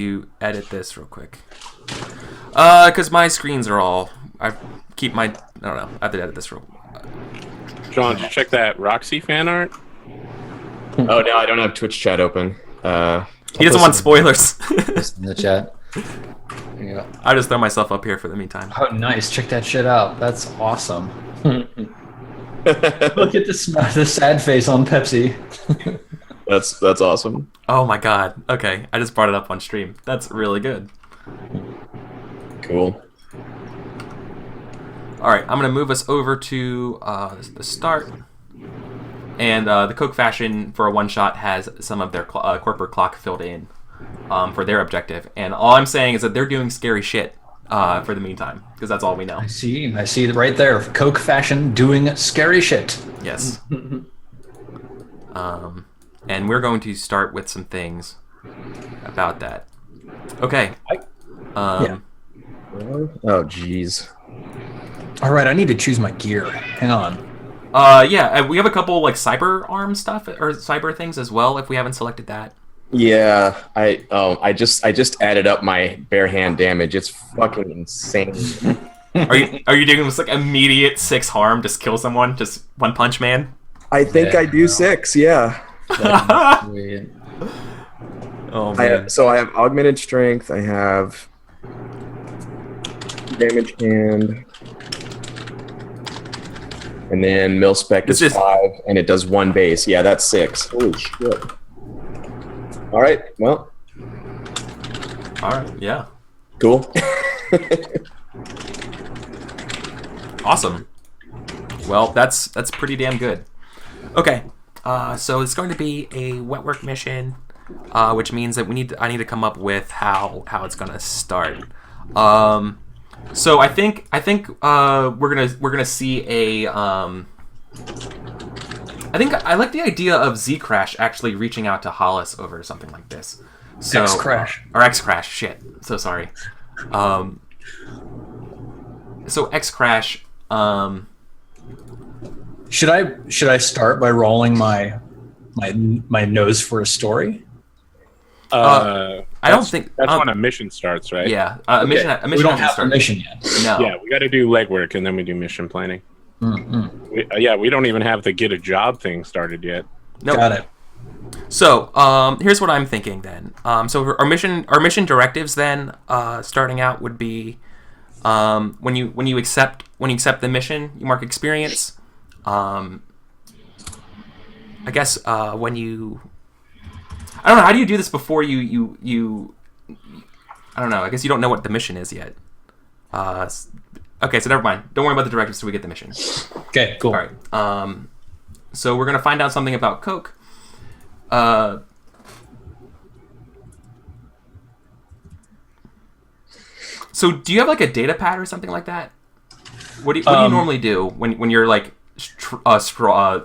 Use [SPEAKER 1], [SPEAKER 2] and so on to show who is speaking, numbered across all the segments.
[SPEAKER 1] to edit this real quick. Because my screens are all... I don't know. I have to edit this real quick.
[SPEAKER 2] John, did you check that Roxy fan art?
[SPEAKER 3] Oh, no, I don't have Twitch chat open.
[SPEAKER 1] He doesn't want spoilers.
[SPEAKER 4] In the chat. Yeah.
[SPEAKER 1] I'll just throw myself up here for the meantime.
[SPEAKER 4] Oh, nice. Check that shit out. That's awesome. Look at the sad face on Pepsi.
[SPEAKER 3] That's awesome.
[SPEAKER 1] Oh my god. Okay, I just brought it up on stream. That's really good.
[SPEAKER 3] Cool.
[SPEAKER 1] Alright, I'm going to move us over to the start. And the Coke Fashion for a one-shot has some of their corporate clock filled in for their objective. And all I'm saying is that they're doing scary shit for the meantime, because that's all we know.
[SPEAKER 4] I see it right there. Coke Fashion doing scary shit.
[SPEAKER 1] Yes. And we're going to start with some things about that. Okay.
[SPEAKER 4] Yeah.
[SPEAKER 3] Oh, jeez.
[SPEAKER 4] All right, I need to choose my gear. Hang on.
[SPEAKER 1] Yeah, we have a couple like cyber arm stuff or cyber things as well. If we haven't selected that.
[SPEAKER 3] Yeah, I just added up my bare hand damage. It's fucking insane.
[SPEAKER 1] Are you doing this like immediate 6 harm? Just kill someone? Just one punch man?
[SPEAKER 3] I think I do 6. Yeah.
[SPEAKER 4] Sweet.
[SPEAKER 1] Oh man.
[SPEAKER 3] I have augmented strength. I have damage hand. And then mil spec is 5, and it does 1 base. Yeah, that's 6. Holy shit. All right, well.
[SPEAKER 1] All right, yeah.
[SPEAKER 3] Cool.
[SPEAKER 1] Awesome. Well, that's pretty damn good. Okay, so it's going to be a wet work mission, which means that I need to come up with how it's going to start. So I think we're gonna see a I think I like the idea of Z-Crash actually reaching out to Hollis over something like this. So
[SPEAKER 4] X-Crash.
[SPEAKER 1] Or X-Crash, shit. So sorry. So X-Crash.
[SPEAKER 4] Should I start by rolling my nose for a story?
[SPEAKER 1] I don't think
[SPEAKER 2] that's when a mission starts, right?
[SPEAKER 1] Yeah, a mission. A mission
[SPEAKER 4] we don't have
[SPEAKER 1] started.
[SPEAKER 4] a mission yet.
[SPEAKER 1] No.
[SPEAKER 2] Yeah, we got to do legwork and then we do mission planning.
[SPEAKER 4] Mm-hmm.
[SPEAKER 2] We don't even have the get a job thing started yet.
[SPEAKER 1] Nope.
[SPEAKER 4] Got it.
[SPEAKER 1] So, here's what I'm thinking then. So our mission directives then, starting out would be, when you accept the mission, you mark experience. I guess when you, I don't know, how do you do this before you I don't know. I guess you don't know what the mission is yet. Okay, so never mind. Don't worry about the directives till we get the mission.
[SPEAKER 4] Okay, cool.
[SPEAKER 1] All right. So we're gonna find out something about Coke. So do you have like a data pad or something like that? What do you normally do when you're like trolling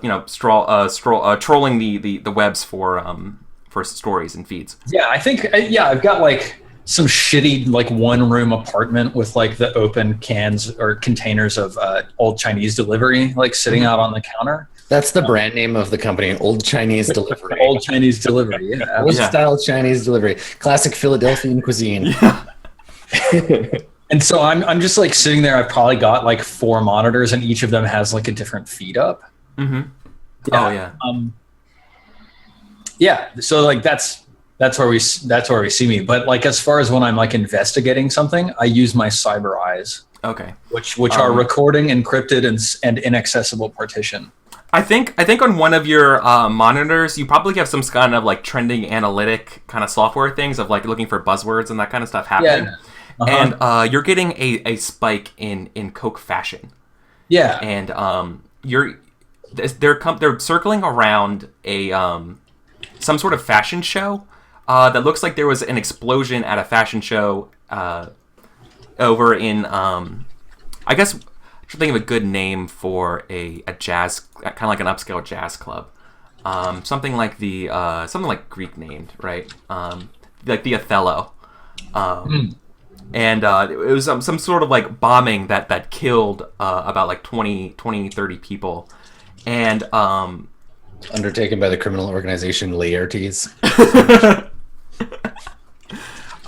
[SPEAKER 1] the webs for stories and feeds?
[SPEAKER 4] Yeah, I think I've got like some shitty like one room apartment with like the open cans or containers of old Chinese delivery like sitting out on the counter.
[SPEAKER 5] That's the brand name of the company, Old Chinese Delivery.
[SPEAKER 4] Old Chinese Delivery, yeah.
[SPEAKER 5] Old style Chinese delivery. Classic Philadelphian cuisine.
[SPEAKER 1] Yeah.
[SPEAKER 4] And so I'm just like sitting there. I've probably got like 4 monitors and each of them has like a different feed up.
[SPEAKER 1] Mm-hmm.
[SPEAKER 4] Yeah.
[SPEAKER 1] Oh yeah.
[SPEAKER 4] Yeah. So like that's where we see me. But like as far as when I'm like investigating something, I use my cyber eyes.
[SPEAKER 1] Okay.
[SPEAKER 4] Which are recording, encrypted, and inaccessible partition.
[SPEAKER 1] I think on one of your monitors, you probably have some kind of like trending analytic kind of software things of like looking for buzzwords and that kind of stuff happening.
[SPEAKER 4] Yeah. Uh-huh.
[SPEAKER 1] And you're getting a spike in Coke fashion.
[SPEAKER 4] Yeah.
[SPEAKER 1] And they're circling around a some sort of fashion show that looks like there was an explosion at a fashion show over in I guess I should think of a good name for a jazz, kind of like an upscale jazz club. Something like something like Greek named, right? Like the Othello. And it was some sort of like bombing that killed about like 20, 30 people. And
[SPEAKER 5] undertaken by the criminal organization Laertes.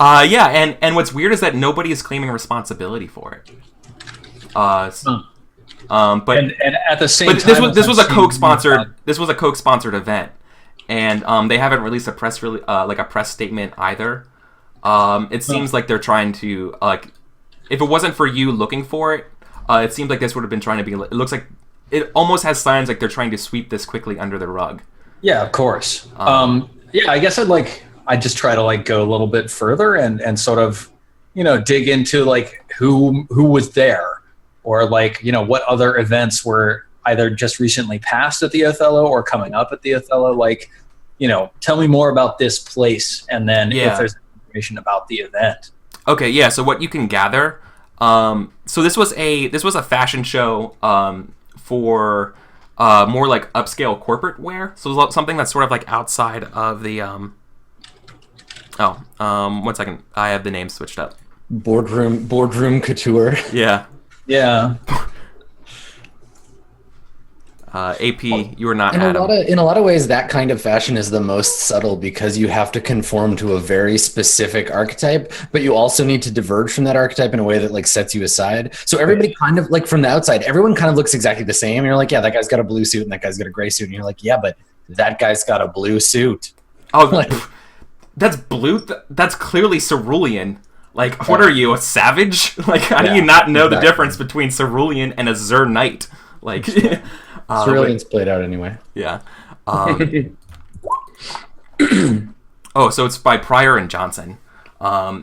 [SPEAKER 1] Yeah, and what's weird is that nobody is claiming responsibility for it. But
[SPEAKER 4] and at the same
[SPEAKER 1] but
[SPEAKER 4] time,
[SPEAKER 1] this was a Coke sponsored event, and they haven't released a press like a press statement either. It seems like they're trying to like, if it wasn't for you looking for it, it seems like this would have been trying to be. It looks like it almost has signs like they're trying to sweep this quickly under the rug.
[SPEAKER 4] Yeah, of course. Yeah, I guess I'd just try to like go a little bit further and sort of, dig into like who was there, or like, what other events were either just recently passed at the Othello or coming up at the Othello. Like, tell me more about this place, and then if there's information about the event. Okay,
[SPEAKER 1] yeah. So what you can gather, so this was a fashion show for more like upscale corporate wear. So something that's sort of like outside of the 1 second. I have the name switched up.
[SPEAKER 5] Boardroom couture.
[SPEAKER 1] Yeah.
[SPEAKER 4] Yeah.
[SPEAKER 1] AP, you are not
[SPEAKER 5] in
[SPEAKER 1] Adam.
[SPEAKER 5] In a lot of ways, that kind of fashion is the most subtle because you have to conform to a very specific archetype, but you also need to diverge from that archetype in a way that like sets you aside. So everybody kind of like from the outside, everyone kind of looks exactly the same. You're like, yeah, that guy's got a blue suit and that guy's got a gray suit. And you're like, yeah, but that guy's got a blue suit.
[SPEAKER 1] Oh, like, that's blue. That's clearly cerulean. Like, what are you, a savage? Like, how do you not know the difference between cerulean and a Zer Knight? Like,
[SPEAKER 5] cerulean's played out anyway.
[SPEAKER 1] Yeah. So it's by Pryor and Johnson.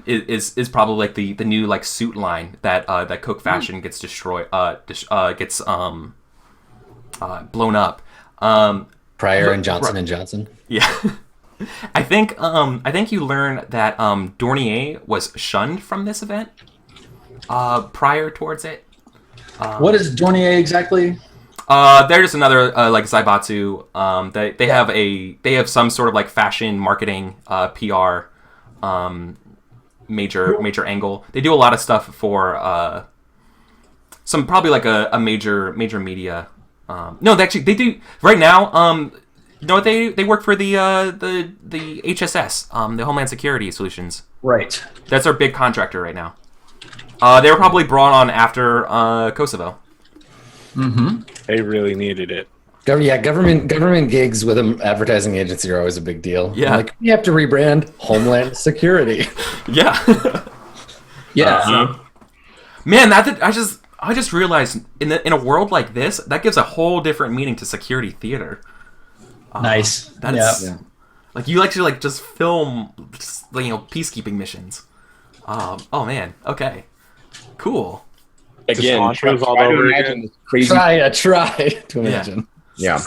[SPEAKER 1] Is probably like the new like suit line that Coke Fashion gets destroyed. Gets blown up.
[SPEAKER 5] Pryor and Johnson and Johnson.
[SPEAKER 1] Yeah. I think you learn that Dornier was shunned from this event prior towards it.
[SPEAKER 4] What is Dornier exactly?
[SPEAKER 1] They're just another like Zaibatsu. They have some sort of like fashion marketing PR major angle. They do a lot of stuff for some probably like a major media. No, they do right now. No, they work for the HSS, the Homeland Security Solutions.
[SPEAKER 4] Right.
[SPEAKER 1] That's their big contractor right now. They were probably brought on after Kosovo.
[SPEAKER 4] Mm-hmm.
[SPEAKER 2] They really needed it.
[SPEAKER 5] Government gigs with an advertising agency are always a big deal.
[SPEAKER 1] Yeah.
[SPEAKER 5] Like, we have to rebrand Homeland Security.
[SPEAKER 1] Yeah.
[SPEAKER 4] Yeah.
[SPEAKER 1] Man, I just realized in a world like this, that gives a whole different meaning to security theater.
[SPEAKER 4] Nice.
[SPEAKER 1] That's like you actually like just film peacekeeping missions. Oh man. Okay. Cool.
[SPEAKER 2] Again, shows all over again.
[SPEAKER 5] Crazy. Try to imagine.
[SPEAKER 3] Yeah.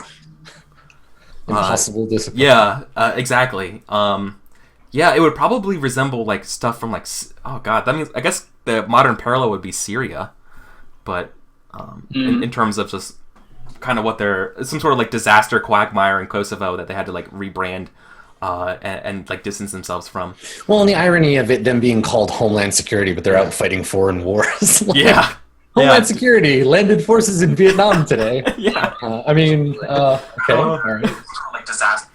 [SPEAKER 5] Impossible discipline.
[SPEAKER 1] Yeah. Exactly. Yeah, it would probably resemble like stuff from like, oh god, that means I guess the modern parallel would be Syria, but in terms of just kind of what they're some sort of like disaster quagmire in Kosovo that they had to like rebrand and like distance themselves from.
[SPEAKER 5] Well, and the irony of it them being called Homeland Security, but they're out fighting foreign wars.
[SPEAKER 1] Yeah.
[SPEAKER 5] Homeland Security landed forces in Vietnam today.
[SPEAKER 1] Yeah.
[SPEAKER 5] Okay. All right.
[SPEAKER 2] Like disaster.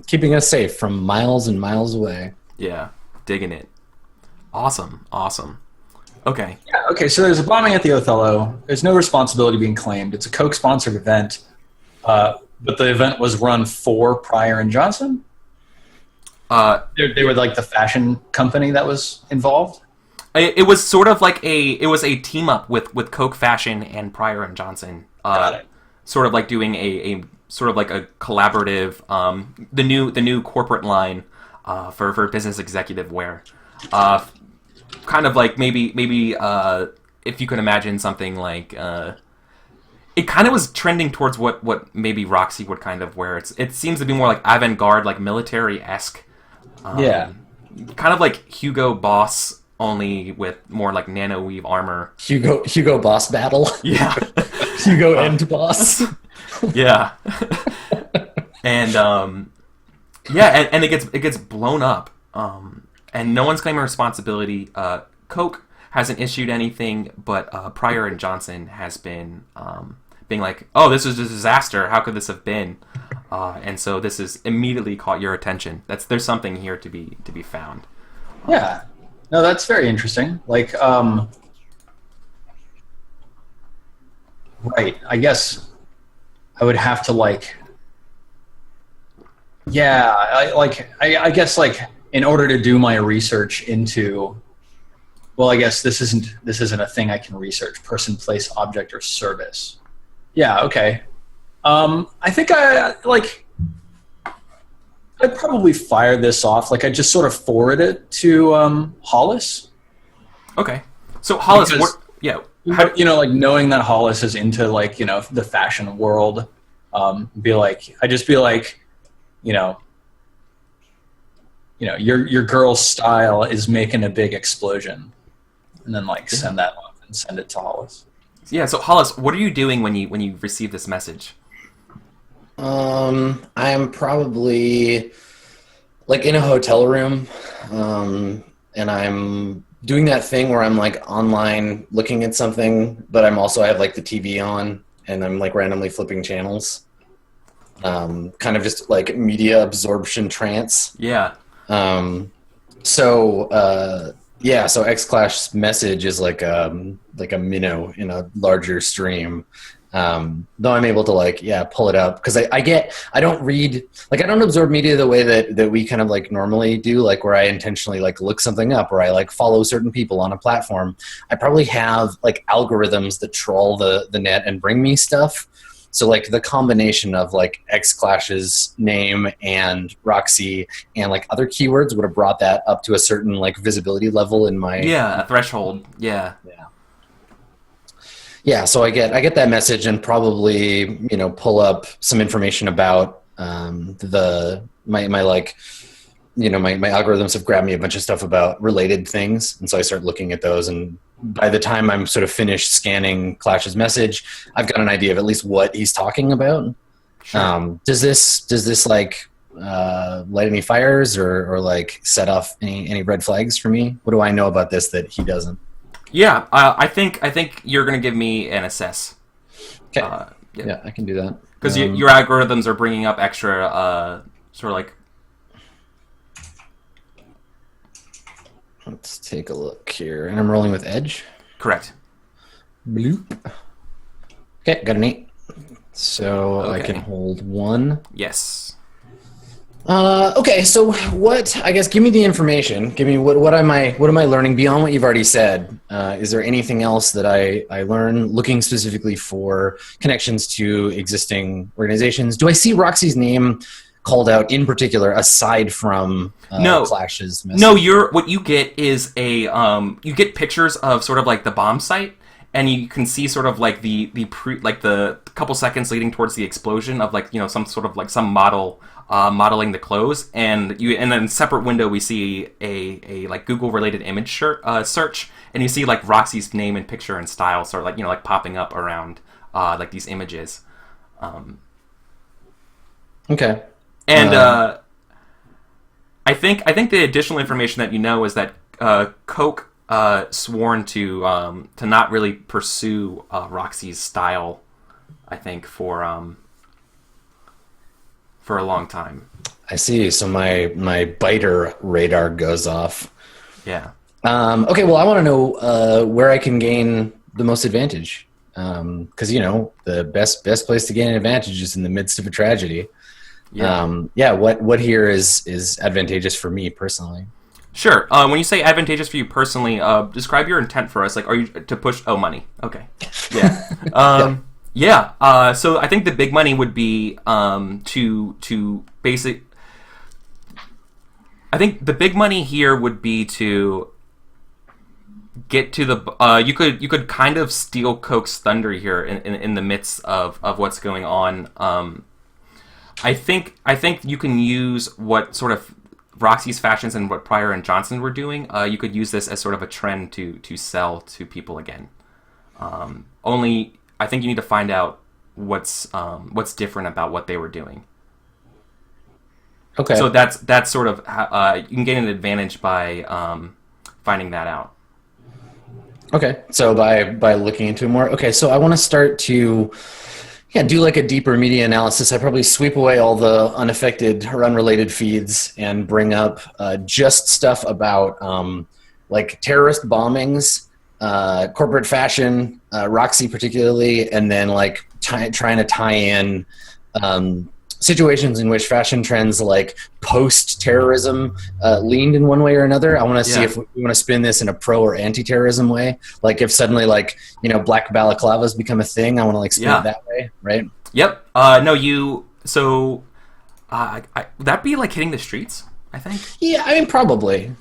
[SPEAKER 5] Keeping us safe from miles and miles away.
[SPEAKER 1] Yeah. Digging it. Awesome. Okay.
[SPEAKER 4] Yeah, okay, so there's a bombing at the Othello. There's no responsibility being claimed. It's a Coke-sponsored event. But the event was run for Pryor and Johnson? They were like the fashion company that was involved?
[SPEAKER 1] It was sort of like a team up with Coke Fashion and Pryor and Johnson.
[SPEAKER 4] Got it.
[SPEAKER 1] Sort of like doing a sort of like a collaborative the new corporate line for business executive wear. Kind of like maybe if you could imagine something like it kind of was trending towards what maybe Roxy would kind of wear. It seems to be more like avant-garde, like military-esque. Kind of like Hugo Boss, only with more like nano weave armor.
[SPEAKER 5] Hugo Boss battle.
[SPEAKER 1] Yeah.
[SPEAKER 5] Hugo End Boss.
[SPEAKER 1] Yeah. And and it gets blown up. And no one's claiming responsibility. Coke hasn't issued anything, but Pryor and Johnson has been being like, "Oh, this is a disaster. How could this have been?" And so this has immediately caught your attention. There's something here to be found.
[SPEAKER 4] Yeah. No, that's very interesting. Like, right. I guess I would have to like, yeah, I guess like in order to do my research into, well, I guess this isn't a thing I can research. Person, place, object, or service. Yeah. Okay. I think I'd probably fire this off. Like I just sort of forward it to Hollis.
[SPEAKER 1] Okay. So Hollis,
[SPEAKER 4] like knowing that Hollis is into like, the fashion world, I'd just be like, your girl's style is making a big explosion, and then like send that off and send it to Hollis.
[SPEAKER 1] Yeah. So Hollis, what are you doing when you receive this message?
[SPEAKER 5] I'm probably like in a hotel room, and I'm doing that thing where I'm like online looking at something, but I have like the TV on and I'm like randomly flipping channels. Kind of just like media absorption trance.
[SPEAKER 1] Yeah.
[SPEAKER 5] So Xclash's message is like a minnow in a larger stream. Though I'm able to pull it up because I don't read, like I don't absorb media the way that we kind of like normally do, like where I intentionally like look something up or I like follow certain people on a platform. I probably have like algorithms that troll the net and bring me stuff. So like the combination of like Xclash's name and Roxy and like other keywords would have brought that up to a certain like visibility level in my
[SPEAKER 1] a threshold. Yeah.
[SPEAKER 5] Yeah, so I get that message and probably pull up some information about my algorithms have grabbed me a bunch of stuff about related things, and so I start looking at those. And by the time I'm sort of finished scanning Clash's message, I've got an idea of at least what he's talking about. Sure. Does this like light any fires or like set off any red flags for me? What do I know about this that he doesn't?
[SPEAKER 1] Yeah, I think you're going to give me an assess.
[SPEAKER 5] Okay. Yeah, I can do that.
[SPEAKER 1] Because your algorithms are bringing up extra, sort of like...
[SPEAKER 5] Let's take a look here. And I'm rolling with Edge?
[SPEAKER 1] Correct.
[SPEAKER 5] Bloop. Okay, got an 8. So okay. I can hold 1.
[SPEAKER 1] Yes.
[SPEAKER 5] Okay, so give me the information. Give me what am I learning beyond what you've already said? Is there anything else that I learn looking specifically for connections to existing organizations? Do I see Roxy's name called out in particular aside from Clash's message?
[SPEAKER 1] No, what you get is you get pictures of sort of like the bomb site, and you can see sort of like the couple seconds leading towards the explosion of like some sort of like some model modeling the clothes, and then in a separate window we see a like Google related image search, and you see like Roxy's name and picture and style sort of like like popping up around like these images.
[SPEAKER 5] Okay.
[SPEAKER 1] And I think the additional information that is that Coke sworn to not really pursue Roxy's style, I think, for a long time.
[SPEAKER 5] I see. So my biter radar goes off.
[SPEAKER 1] Yeah.
[SPEAKER 5] Okay. Well, I want to know where I can gain the most advantage. Because the best place to gain an advantage is in the midst of a tragedy. Yeah. What here is advantageous for me personally?
[SPEAKER 1] Sure. When you say advantageous for you personally, describe your intent for us. Like, are you to push? Oh, money. Okay. Yeah. Yeah. So I think the big money would be to basic. I think the big money here would be to get to the. You could kind of steal Coke's thunder here in the midst of what's going on. I think you can use what sort of Roxy's fashions and what Pryor and Johnson were doing. You could use this as sort of a trend to sell to people again. Only. I think you need to find out what's different about what they were doing.
[SPEAKER 5] Okay.
[SPEAKER 1] So that's sort of how, you can gain an advantage by finding that out.
[SPEAKER 5] Okay. So by looking into it more. Okay. So I want to start to Yeah, do like a deeper media analysis. I probably sweep away all the unaffected or unrelated feeds and bring up just stuff about like terrorist bombings, corporate fashion, Roxy particularly, and then like trying to tie in situations in which fashion trends like post-terrorism leaned in one way or another. I want to see if we want to spin this in a pro or anti-terrorism way. Like if suddenly like, black balaclavas become a thing, I want to like spin it that way, right?
[SPEAKER 1] Yep. So that'd be like hitting the streets, I think.
[SPEAKER 5] Yeah, I mean, probably.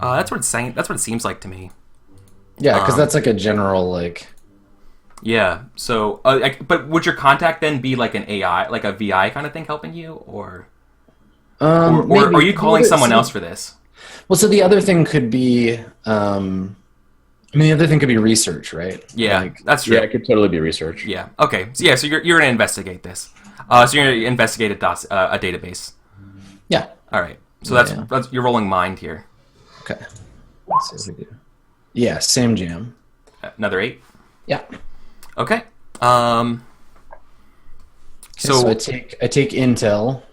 [SPEAKER 1] That's what it seems like to me.
[SPEAKER 5] Yeah, because that's like a general like...
[SPEAKER 1] Yeah. So, but would your contact then be like an AI, like a VI kind of thing, helping you, or are you calling someone else for this?
[SPEAKER 5] Well, so the other thing could be, the other thing could be research, right?
[SPEAKER 1] Yeah, that's true.
[SPEAKER 3] Yeah, it could totally be research.
[SPEAKER 1] Yeah. Okay. So you're gonna investigate this. So you're gonna investigate a database.
[SPEAKER 5] Yeah.
[SPEAKER 1] All right. So that's you're rolling mind here.
[SPEAKER 5] Okay. Let's see what we do. Yeah, same jam.
[SPEAKER 1] Another 8.
[SPEAKER 5] Yeah.
[SPEAKER 1] Okay.
[SPEAKER 5] So I take intel,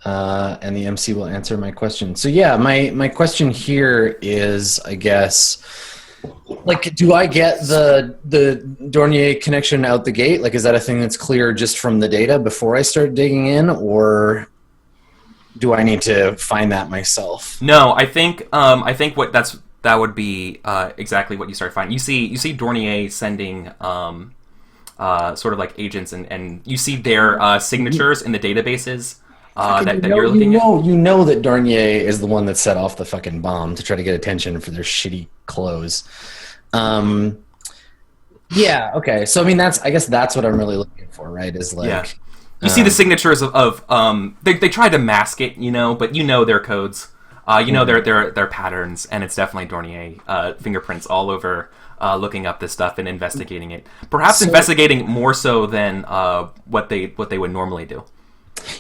[SPEAKER 5] and the MC will answer my question. So yeah, my question here is, I guess, like, do I get the Dornier connection out the gate? Like, is that a thing that's clear just from the data before I start digging in, or do I need to find that myself?
[SPEAKER 1] No, I think that would be exactly what you start finding. You see Dornier sending sort of like agents, and you see their signatures in the databases that you're looking at.
[SPEAKER 5] You know that Dornier is the one that set off the fucking bomb to try to get attention for their shitty clothes. Yeah, okay. So I mean, I guess that's what I'm really looking for, right? Is like... Yeah.
[SPEAKER 1] You see the signatures of they tried to mask it, but their codes. Their patterns, and it's definitely Dornier fingerprints all over looking up this stuff and investigating it. Perhaps investigating more so than what they would normally do.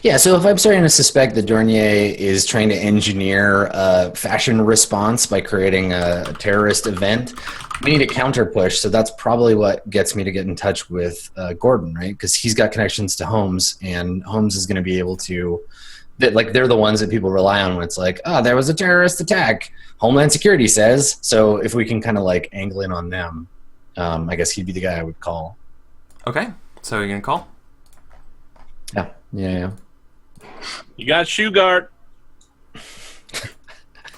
[SPEAKER 5] Yeah, so if I'm starting to suspect that Dornier is trying to engineer a fashion response by creating a terrorist event, we need a counter push. So that's probably what gets me to get in touch with Gordon, right? Because he's got connections to Holmes, and Holmes is going to be able to... they're the ones that people rely on when it's like, there was a terrorist attack, Homeland Security says. So if we can kind of like angle in on them, I guess he'd be the guy I would call.
[SPEAKER 1] Okay, so you're gonna call?
[SPEAKER 5] Yeah.
[SPEAKER 2] You got Shugart.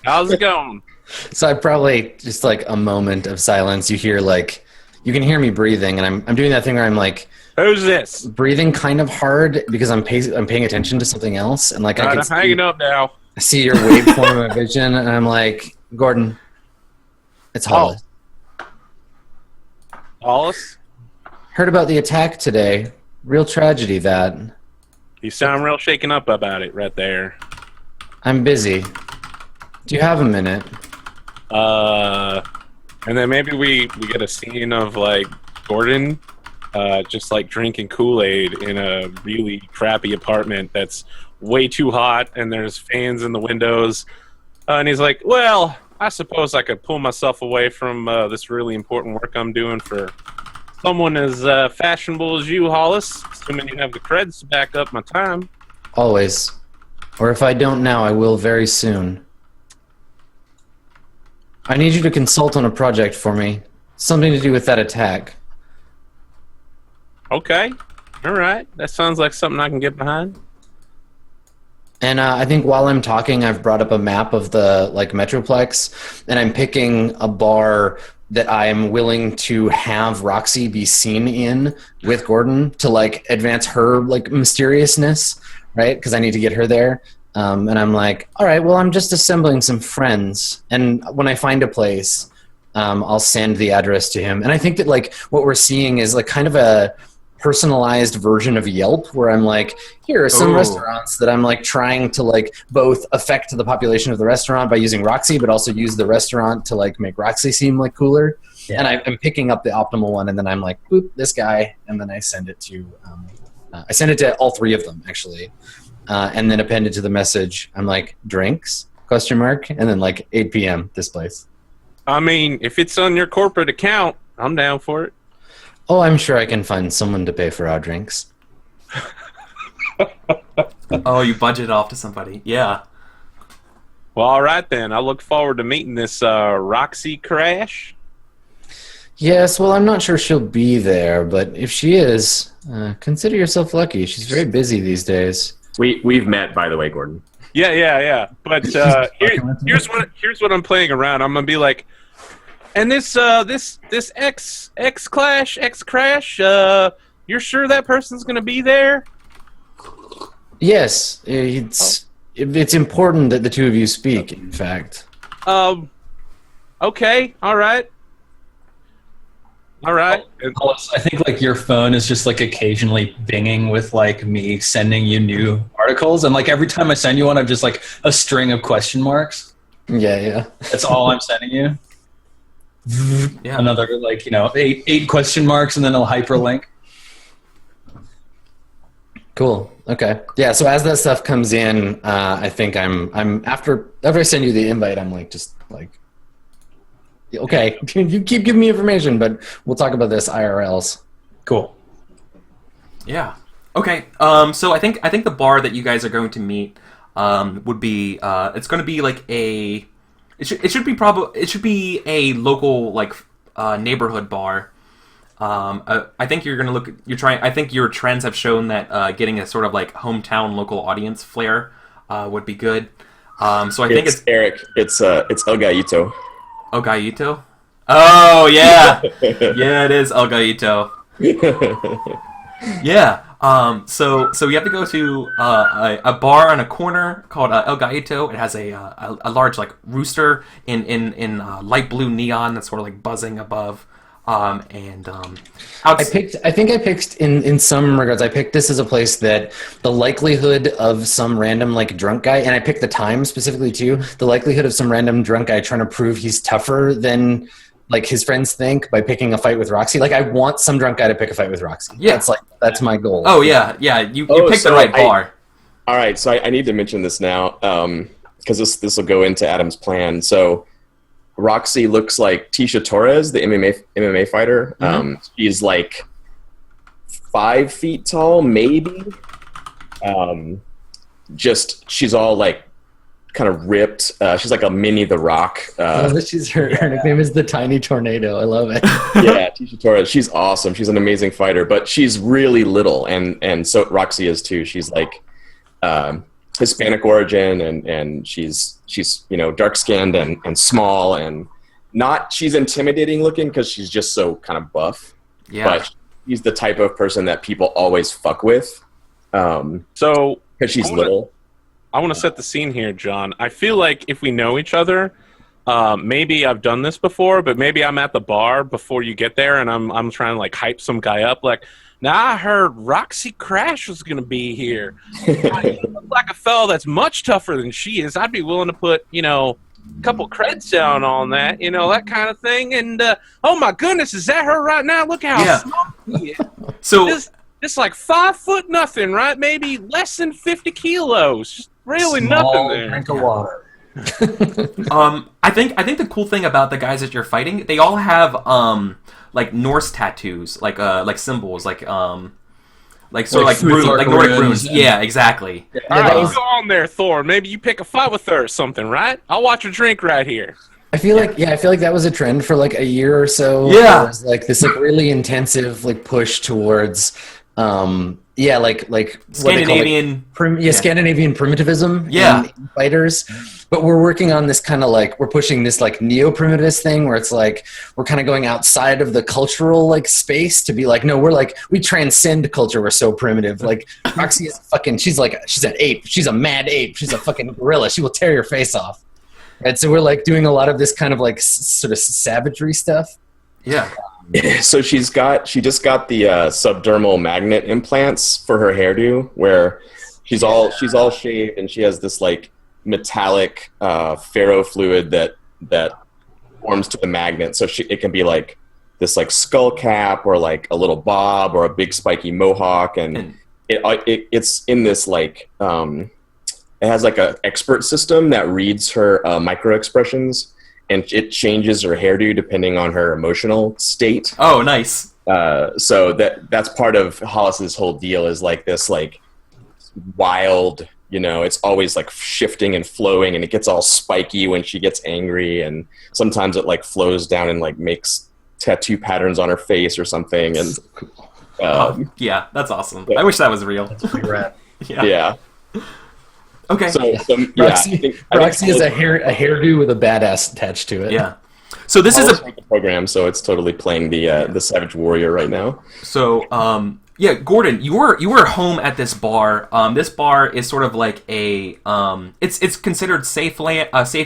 [SPEAKER 2] How's it going?
[SPEAKER 5] So I probably just like a moment of silence. You hear like, you can hear me breathing, and I'm doing that thing where I'm like,
[SPEAKER 2] who's this?
[SPEAKER 5] Breathing kind of hard because I'm paying attention to something else, and like
[SPEAKER 2] I'm hanging up now.
[SPEAKER 5] I see your waveform of vision, and I'm like, Gordon, it's Hollis.
[SPEAKER 2] Hollis?
[SPEAKER 5] Heard about the attack today. Real tragedy, that.
[SPEAKER 2] You sound real shaken up about it right there.
[SPEAKER 5] I'm busy. Do you have a minute?
[SPEAKER 2] And then maybe we get a scene of like Gordon just like drinking Kool-Aid in a really crappy apartment that's way too hot, and there's fans in the windows, and he's like, well, I suppose I could pull myself away from this really important work I'm doing for someone as fashionable as you, Hollis, assuming you have the creds to back up my time.
[SPEAKER 5] Always. Or if I don't now, I will very soon. I need you to consult on a project for me. Something to do with that attack.
[SPEAKER 2] Okay. All right. That sounds like something I can get behind.
[SPEAKER 5] And I think while I'm talking, I've brought up a map of the like Metroplex, and I'm picking a bar that I'm willing to have Roxy be seen in with Gordon to like advance her like mysteriousness, right? Because I need to get her there. And I'm like, all right, well, I'm just assembling some friends, and when I find a place, I'll send the address to him. And I think that like what we're seeing is like kind of a personalized version of Yelp, where I'm like, here are some restaurants that I'm like trying to like both affect the population of the restaurant by using Roxy, but also use the restaurant to like make Roxy seem like cooler. Yeah. And I'm picking up the optimal one, and then I'm like, boop, this guy, and then I send it to all 3 of them actually, and then append it to the message. I'm like, drinks ? And then like 8 p.m. this place.
[SPEAKER 2] I mean, if it's on your corporate account, I'm down for it.
[SPEAKER 5] Oh, I'm sure I can find someone to pay for our drinks.
[SPEAKER 1] Oh, you budget off to somebody. Yeah.
[SPEAKER 2] Well, all right then. I look forward to meeting this Roxy Crash.
[SPEAKER 5] Yes, well, I'm not sure she'll be there, but if she is, consider yourself lucky. She's very busy these days.
[SPEAKER 3] We've met, by the way, Gordon.
[SPEAKER 2] Yeah. But here's what I'm playing around. I'm gonna be like, and this X Crash. You're sure that person's gonna be there?
[SPEAKER 5] Yes, it's important that the two of you speak. In fact.
[SPEAKER 2] Okay. All right.
[SPEAKER 4] I think like your phone is just like occasionally binging with like me sending you new articles, and like every time I send you one, I'm just like a string of question marks.
[SPEAKER 5] Yeah.
[SPEAKER 4] That's all I'm sending you.
[SPEAKER 1] Yeah.
[SPEAKER 4] Another like eight question marks, and then a hyperlink.
[SPEAKER 5] Cool. Okay. Yeah. So as that stuff comes in, I think I'm after I send you the invite, I'm like just like. Okay, you keep giving me information, but we'll talk about this IRLs.
[SPEAKER 4] Cool.
[SPEAKER 1] Yeah. Okay. So I think the bar that you guys are going to meet would be it's going to be like it should be a local like neighborhood bar. I think I think your trends have shown that getting a sort of like hometown local audience flair would be good. So I think it's
[SPEAKER 3] Eric. It's El Gallito.
[SPEAKER 1] El Gallito? Oh, yeah. Yeah, it is El Gallito. Yeah. So you have to go to a bar on a corner called El Gallito. It has a large like rooster in light blue neon that's sort of like buzzing above. I think I picked in some regards, I picked this as a place that the likelihood of some random like drunk guy, and I picked the time specifically too, the likelihood of some random drunk guy trying to prove he's tougher than like his friends think by picking a fight with Roxy. Like I want some drunk guy to pick a fight with Roxy. Yeah. That's my goal. Oh yeah. You picked the right bar.
[SPEAKER 3] All right. So I need to mention this now because this will go into Adam's plan. So Roxy looks like Tisha Torres, the MMA fighter. Mm-hmm. She's like 5 feet tall, maybe. She's all like kind of ripped. She's like a mini The Rock.
[SPEAKER 5] Her nickname is the Tiny Tornado. I love it.
[SPEAKER 3] Yeah, Tisha Torres. She's awesome. She's an amazing fighter, but she's really little, and so Roxy is too. She's like Hispanic origin, and she's dark skinned and small, and she's intimidating looking because she's just so kind of buff. Yeah. But she's the type of person that people always fuck with.
[SPEAKER 2] So
[SPEAKER 3] because she's little.
[SPEAKER 2] I want to set the scene here, John. I feel like if we know each other, maybe I've done this before, but maybe I'm at the bar before you get there, and I'm trying to like hype some guy up, like, now I heard Roxy Crash was going to be here. You look like a fellow that's much tougher than she is. I'd be willing to put, a couple creds down on that, that kind of thing. And, oh my goodness, is that her right now? Look how small she is. So just like 5 foot nothing, right? Maybe less than 50 kilos. Just really nothing there.
[SPEAKER 4] Drink of water.
[SPEAKER 1] I think the cool thing about the guys that you're fighting, they all have like Norse tattoos, like symbols, like sort of like Nordic runes. Yeah, exactly.
[SPEAKER 2] Yeah, all right, go on there, Thor. Maybe you pick a fight with her or something, right? I'll watch her drink right here.
[SPEAKER 5] I feel like that was a trend for like a year or so. Yeah, it was like this like really intensive like push towards like
[SPEAKER 1] Scandinavian,
[SPEAKER 5] Scandinavian primitivism. In fighters. But we're working on this kind of like we're pushing this like neo-primitivist thing where it's like we're kind of going outside of the cultural like space to be like, no, we're like we transcend culture. We're so primitive. Like Roxy is she's an ape. She's a mad ape. She's a fucking gorilla. She will tear your face off. Right. So we're like doing a lot of this kind of like sort of savagery stuff.
[SPEAKER 3] Yeah. So she just got the subdermal magnet implants for her hairdo, where she's all shaved and she has this like metallic ferrofluid that forms to the magnet. So it can be like this like skull cap or like a little bob or a big spiky mohawk, and it's in this like it has like a expert system that reads her micro expressions. And it changes her hairdo depending on her emotional state.
[SPEAKER 1] Oh, nice.
[SPEAKER 3] So that's part of Hollis's whole deal is like this like wild, it's always like shifting and flowing, and it gets all spiky when she gets angry, and sometimes it like flows down and like makes tattoo patterns on her face or something. And
[SPEAKER 1] yeah, that's awesome. I wish that was real.
[SPEAKER 4] That's pretty rad.
[SPEAKER 3] yeah.
[SPEAKER 1] Okay.
[SPEAKER 3] So
[SPEAKER 5] Roxy has a hairdo with a badass attached to it.
[SPEAKER 1] Yeah. So this is
[SPEAKER 3] a program, so it's totally playing the Savage Warrior right now.
[SPEAKER 1] So yeah, Gordon, you were home at this bar. This bar is sort of like a it's considered safe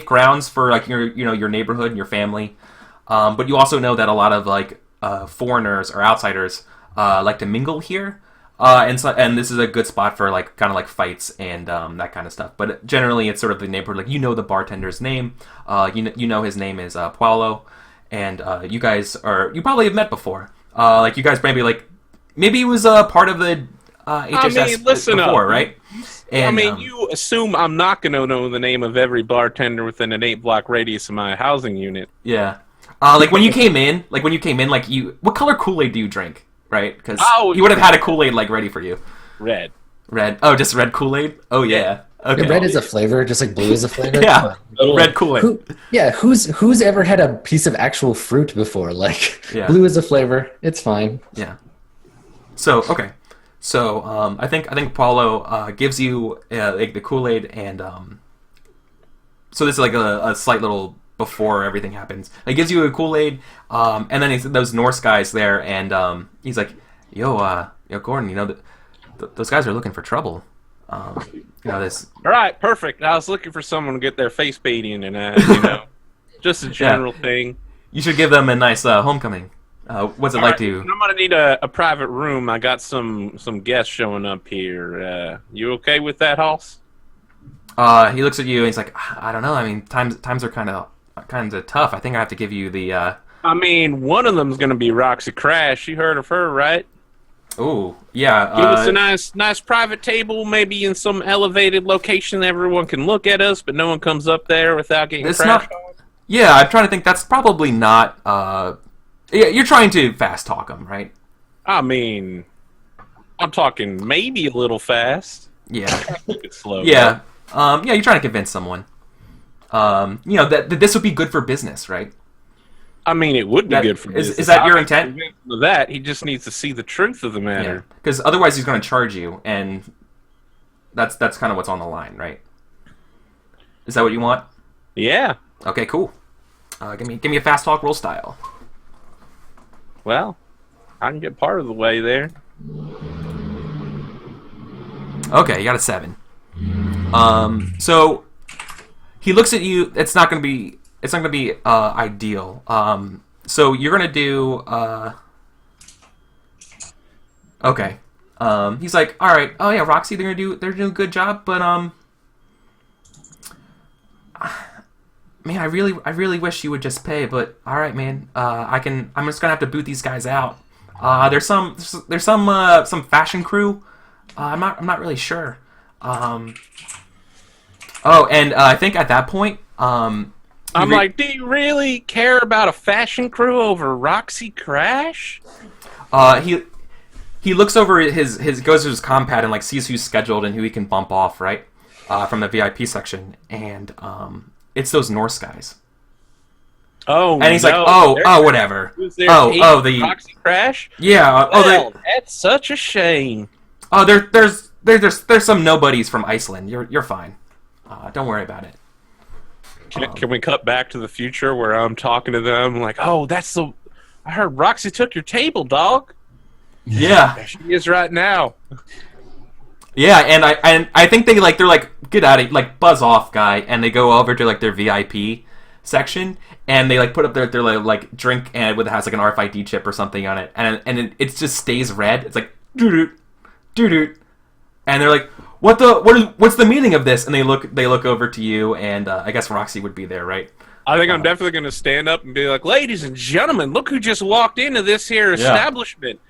[SPEAKER 1] grounds for like your neighborhood and your family. But you also know that a lot of like foreigners or outsiders like to mingle here. And this is a good spot for like kind of like fights and that kind of stuff. But generally, it's sort of the neighborhood. Like the bartender's name. You know his name is Paulo, and you probably have met before. Like you guys maybe he was part of the HSS before, right? And,
[SPEAKER 2] you assume I'm not going to know the name of every bartender within an 8-block radius of my housing unit.
[SPEAKER 1] Yeah. Like when you came in, what color Kool-Aid do you drink? Right? Because you would have had a Kool-Aid like ready for you.
[SPEAKER 2] Red.
[SPEAKER 1] Oh, just red Kool-Aid? Oh, yeah. Okay.
[SPEAKER 5] Red is a flavor, just like blue is a flavor.
[SPEAKER 1] Yeah, red Kool-Aid.
[SPEAKER 5] Who's ever had a piece of actual fruit before? Like, blue is a flavor. It's fine.
[SPEAKER 1] Yeah. So, okay. So, I think Paulo gives you like the Kool-Aid, and so this is like a slight little before everything happens. He gives you a Kool-Aid, and then he's those Norse guys there, and he's like, yo, Gordon, those guys are looking for trouble. This.
[SPEAKER 2] All right, perfect. I was looking for someone to get their face painting and just a general thing.
[SPEAKER 1] You should give them a nice homecoming. What's it like to?
[SPEAKER 2] I'm gonna need a private room. I got some guests showing up here. You okay with that, Hoss?
[SPEAKER 1] He looks at you and he's like, I don't know. I mean, times are kind of tough. I think I have to give you the.
[SPEAKER 2] One of them's gonna be Roxy Crash. You heard of her, right?
[SPEAKER 1] Oh, yeah.
[SPEAKER 2] Give us a nice private table, maybe in some elevated location that everyone can look at us, but no one comes up there without getting crashed on.
[SPEAKER 1] Yeah, I'm trying to think. That's probably not. You're trying to fast talk them, right?
[SPEAKER 2] I'm talking maybe a little fast.
[SPEAKER 1] Yeah.
[SPEAKER 2] Slow.
[SPEAKER 1] Yeah. You're trying to convince someone. That this would be good for business, right?
[SPEAKER 2] It would be good for business.
[SPEAKER 1] Is that your intent?
[SPEAKER 2] That he just needs to see the truth of the matter.
[SPEAKER 1] Because otherwise, he's going to charge you, and that's kind of what's on the line, right? Is that what you want?
[SPEAKER 2] Yeah.
[SPEAKER 1] Okay, cool. Give me a fast talk roll style.
[SPEAKER 2] Well, I can get part of the way there.
[SPEAKER 1] Okay, you got a 7. So he looks at you. It's not going to be ideal. So you're going to do. Okay. He's like, all right. Oh yeah, Roxy, they're doing a good job, but man, I really wish you would just pay. But all right, man. I'm just gonna have to boot these guys out. There's some fashion crew. I'm not really sure. I think at that point,
[SPEAKER 2] do you really care about a fashion crew over Roxy Crash?
[SPEAKER 1] He looks over his goes to his compad and like sees who's scheduled and who he can bump off, right? From the VIP section, and it's those Norse guys.
[SPEAKER 2] Oh,
[SPEAKER 1] and he's like, whatever.
[SPEAKER 2] The Roxy Crash.
[SPEAKER 1] Yeah.
[SPEAKER 2] That's such a shame.
[SPEAKER 1] Oh, there's some nobodies from Iceland. You're fine. Don't worry about it.
[SPEAKER 2] Can we cut back to the future where I'm talking to them like, I heard Roxy took your table, dog.
[SPEAKER 1] Yeah.
[SPEAKER 2] There she is right now.
[SPEAKER 1] Yeah, and I think they're like, get out of here, buzz off, guy, and they go over to like their VIP section and they like put up their like drink and has like an RFID chip or something on it, and it just stays red. It's like doo doo, and they're like, what's the meaning of this? And they look over to you, and I guess Roxy would be there, right?
[SPEAKER 2] I think I'm definitely going to stand up and be like, ladies and gentlemen, look who just walked into this here establishment.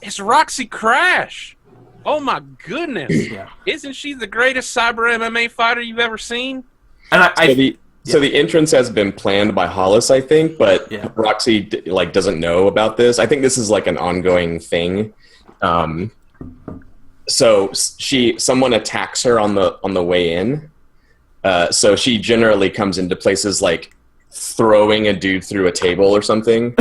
[SPEAKER 2] It's Roxy Crash. Oh my goodness.
[SPEAKER 1] Yeah.
[SPEAKER 2] Isn't she the greatest cyber MMA fighter you've ever seen?
[SPEAKER 1] And
[SPEAKER 3] So the entrance has been planned by Hollis, I think, but
[SPEAKER 1] Yeah.
[SPEAKER 3] Roxy doesn't know about this. I think this is like an ongoing thing. So someone attacks her on the way in. So she generally comes into places like throwing a dude through a table or something.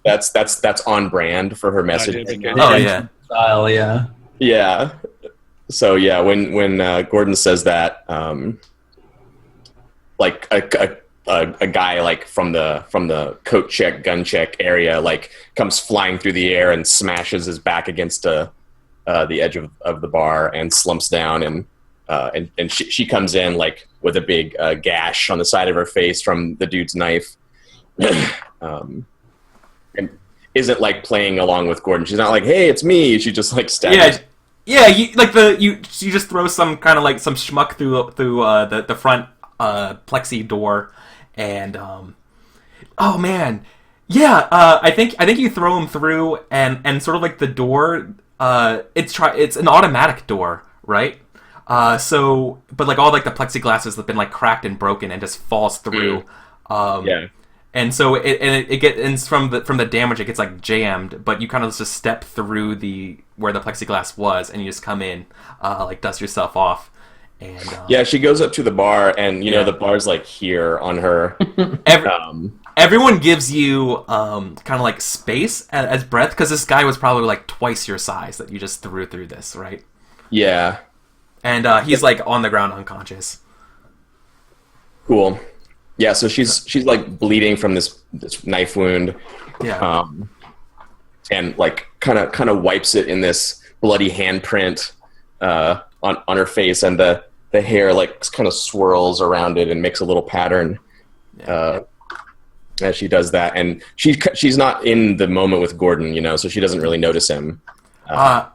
[SPEAKER 3] That's on brand for her message.
[SPEAKER 1] Oh yeah.
[SPEAKER 4] Style, yeah.
[SPEAKER 3] Yeah. So yeah, when Gordon says that, like a guy like from the coat check, gun check area, like comes flying through the air and smashes his back against the edge of the bar and slumps down, and she comes in like with a big gash on the side of her face from the dude's knife, and isn't like playing along with Gordon. She's not like, "Hey, it's me." She just like stabs.
[SPEAKER 1] Yeah. You just throw some kind of like some schmuck through the front plexi door, and oh man, yeah. I think you throw him through, and sort of like the door. It's an automatic door, right? But like all like the plexiglass have been like cracked and broken and just falls through.
[SPEAKER 3] Yeah.
[SPEAKER 1] And so it gets from the damage, it gets like jammed, but you kind of just step through where the plexiglass was, and you just come in, like dust yourself off. And
[SPEAKER 3] yeah, she goes up to the bar, and you know the bar's like here on her.
[SPEAKER 1] Everyone gives you kind of like space as breath, because this guy was probably like twice your size that you just threw through this, right?
[SPEAKER 3] Yeah.
[SPEAKER 1] And he's like on the ground unconscious.
[SPEAKER 3] Cool. Yeah, so she's like bleeding from this knife wound.
[SPEAKER 1] Yeah.
[SPEAKER 3] And like kind of wipes it in this bloody handprint on her face, and the hair like kind of swirls around it and makes a little pattern as she does that. And she's not in the moment with Gordon, you know, so she doesn't really notice him.
[SPEAKER 1] I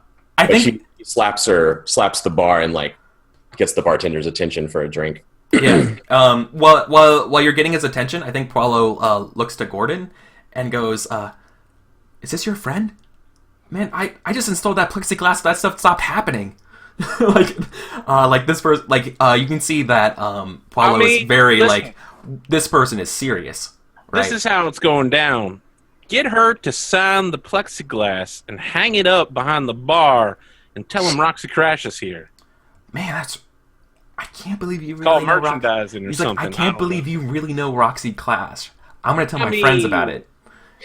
[SPEAKER 1] think
[SPEAKER 3] she slaps the bar and like gets the bartender's attention for a drink.
[SPEAKER 1] Yeah. While you're getting his attention, I think Paulo looks to Gordon and goes, "Is this your friend? Man, I just installed that plexiglass. That stuff stopped happening." like this person, like you can see that Paulo is very like, this person is serious. Right?
[SPEAKER 2] This is how it's going down. Get her to sign the plexiglass and hang it up behind the bar and tell him Roxy Crash is here.
[SPEAKER 1] Man, I can't believe you really
[SPEAKER 2] Call
[SPEAKER 1] know
[SPEAKER 2] merchandising or
[SPEAKER 1] He's
[SPEAKER 2] something.
[SPEAKER 1] Like, I can't believe you really know Roxy Clash. I'm going to tell my friends about it.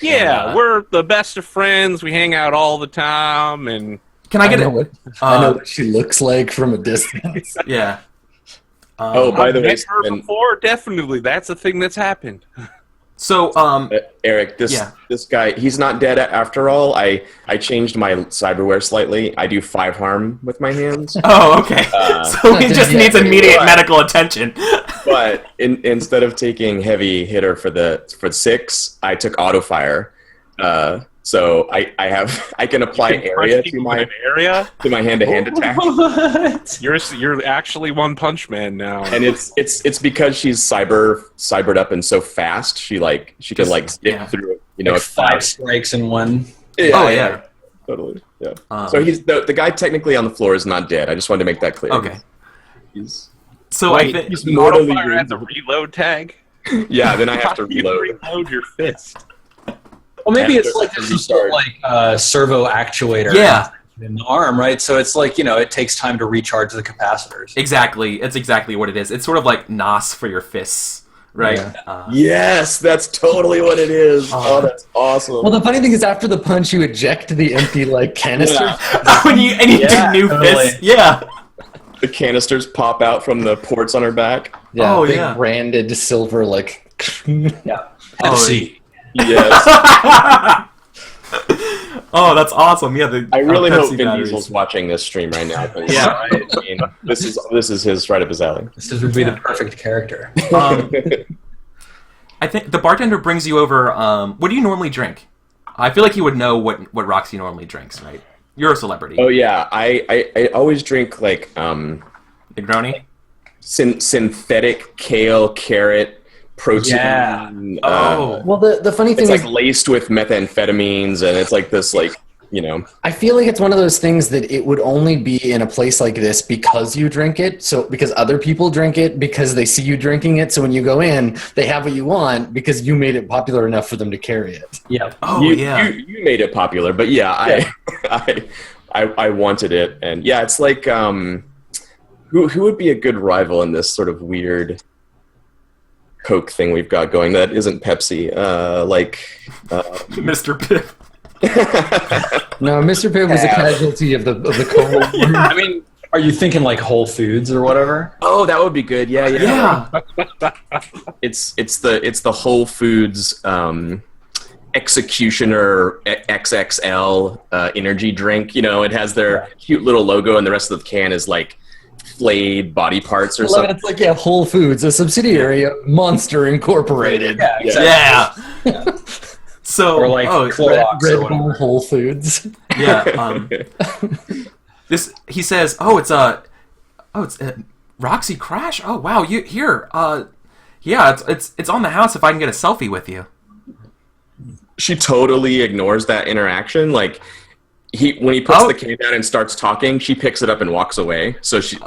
[SPEAKER 2] Yeah,
[SPEAKER 1] And,
[SPEAKER 2] we're the best of friends. We hang out all the time. And
[SPEAKER 1] can I get
[SPEAKER 5] I know what she looks like from a distance.
[SPEAKER 1] Yeah.
[SPEAKER 3] Oh, by the way,
[SPEAKER 2] I've met her before. Definitely, that's a thing that's happened.
[SPEAKER 1] So,
[SPEAKER 3] Eric, this guy, he's not dead after all. I changed my cyberware slightly. I do 5 harm with my hands.
[SPEAKER 1] Oh, okay. So he just needs immediate medical attention.
[SPEAKER 3] But instead of taking heavy hitter for 6, I took auto fire. So I can apply area to my hand-to-hand attack.
[SPEAKER 4] What?
[SPEAKER 2] You're actually One Punch Man now.
[SPEAKER 3] And it's because she's cybered up and so fast. She can like zip through, you know,
[SPEAKER 4] like 5 strikes in one.
[SPEAKER 3] Yeah, totally. Yeah. So he's the guy technically on the floor is not dead. I just wanted to make that clear.
[SPEAKER 1] Okay.
[SPEAKER 3] I think he's mortally
[SPEAKER 2] Autofire has a reload tag.
[SPEAKER 3] Yeah, then I have to
[SPEAKER 2] How do you
[SPEAKER 3] reload.
[SPEAKER 2] reload your fist.
[SPEAKER 4] Well, maybe it's like there's some sort of like servo actuator in the arm, right? So it's like, you know, it takes time to recharge the capacitors.
[SPEAKER 1] Exactly. It's exactly what it is. It's sort of like NOS for your fists, right?
[SPEAKER 4] Yeah.
[SPEAKER 3] Yes, that's totally what it is. Oh, that's awesome.
[SPEAKER 5] Well, the funny thing is, after the punch, you eject the empty like canister.
[SPEAKER 1] When you do new fists,
[SPEAKER 3] the canisters pop out from the ports on her back.
[SPEAKER 5] Yeah,
[SPEAKER 1] Oh,
[SPEAKER 5] big
[SPEAKER 1] yeah.
[SPEAKER 5] branded silver like.
[SPEAKER 4] Yeah.
[SPEAKER 1] Oh,
[SPEAKER 3] Yes.
[SPEAKER 1] Oh, that's awesome. Yeah,
[SPEAKER 3] I really hope
[SPEAKER 1] Pepsi
[SPEAKER 3] Vin
[SPEAKER 1] batteries.
[SPEAKER 3] Diesel's watching this stream right now.
[SPEAKER 2] Yeah,
[SPEAKER 3] right. I mean, this is his right up his alley.
[SPEAKER 4] This would be the perfect character.
[SPEAKER 1] I think the bartender brings you over. What do you normally drink? I feel like you would know what Roxy normally drinks, right? You're a celebrity.
[SPEAKER 3] Oh yeah, I always drink like
[SPEAKER 1] Negroni?
[SPEAKER 3] synthetic kale carrot protein.
[SPEAKER 4] Yeah.
[SPEAKER 1] Oh.
[SPEAKER 5] Well, the funny thing
[SPEAKER 3] It's
[SPEAKER 5] is,
[SPEAKER 3] like laced with methamphetamines, and it's like this like you know.
[SPEAKER 5] I feel like it's one of those things that it would only be in a place like this because you drink it. So because other people drink it because they see you drinking it. So when you go in, they have what you want because you made it popular enough for them to carry it.
[SPEAKER 4] Yeah.
[SPEAKER 1] Oh, yeah.
[SPEAKER 3] You made it popular, but I wanted it, and yeah, it's like who would be a good rival in this sort of weird Coke thing we've got going that isn't Pepsi?
[SPEAKER 1] Mr. Pibb.
[SPEAKER 5] No, Mr. Pibb was a casualty of the Cold War.
[SPEAKER 4] I mean, are you thinking like Whole Foods or whatever?
[SPEAKER 3] Oh, that would be good. Yeah. It's the Whole Foods Executioner XXL energy drink. You know, it has their cute little logo, and the rest of the can is like flayed body parts or something.
[SPEAKER 5] It's like Whole Foods, a subsidiary of Monster Incorporated.
[SPEAKER 4] Yeah, exactly.
[SPEAKER 1] Yeah. So,
[SPEAKER 4] Or like Clorox
[SPEAKER 5] Red
[SPEAKER 4] or
[SPEAKER 5] Bull
[SPEAKER 4] whatever.
[SPEAKER 5] Whole Foods.
[SPEAKER 1] yeah. He says, it's Roxy Crash. Oh wow, you here? Yeah, it's on the house. If I can get a selfie with you.
[SPEAKER 3] She totally ignores that interaction. Like when he puts the can down and starts talking, she picks it up and walks away. So she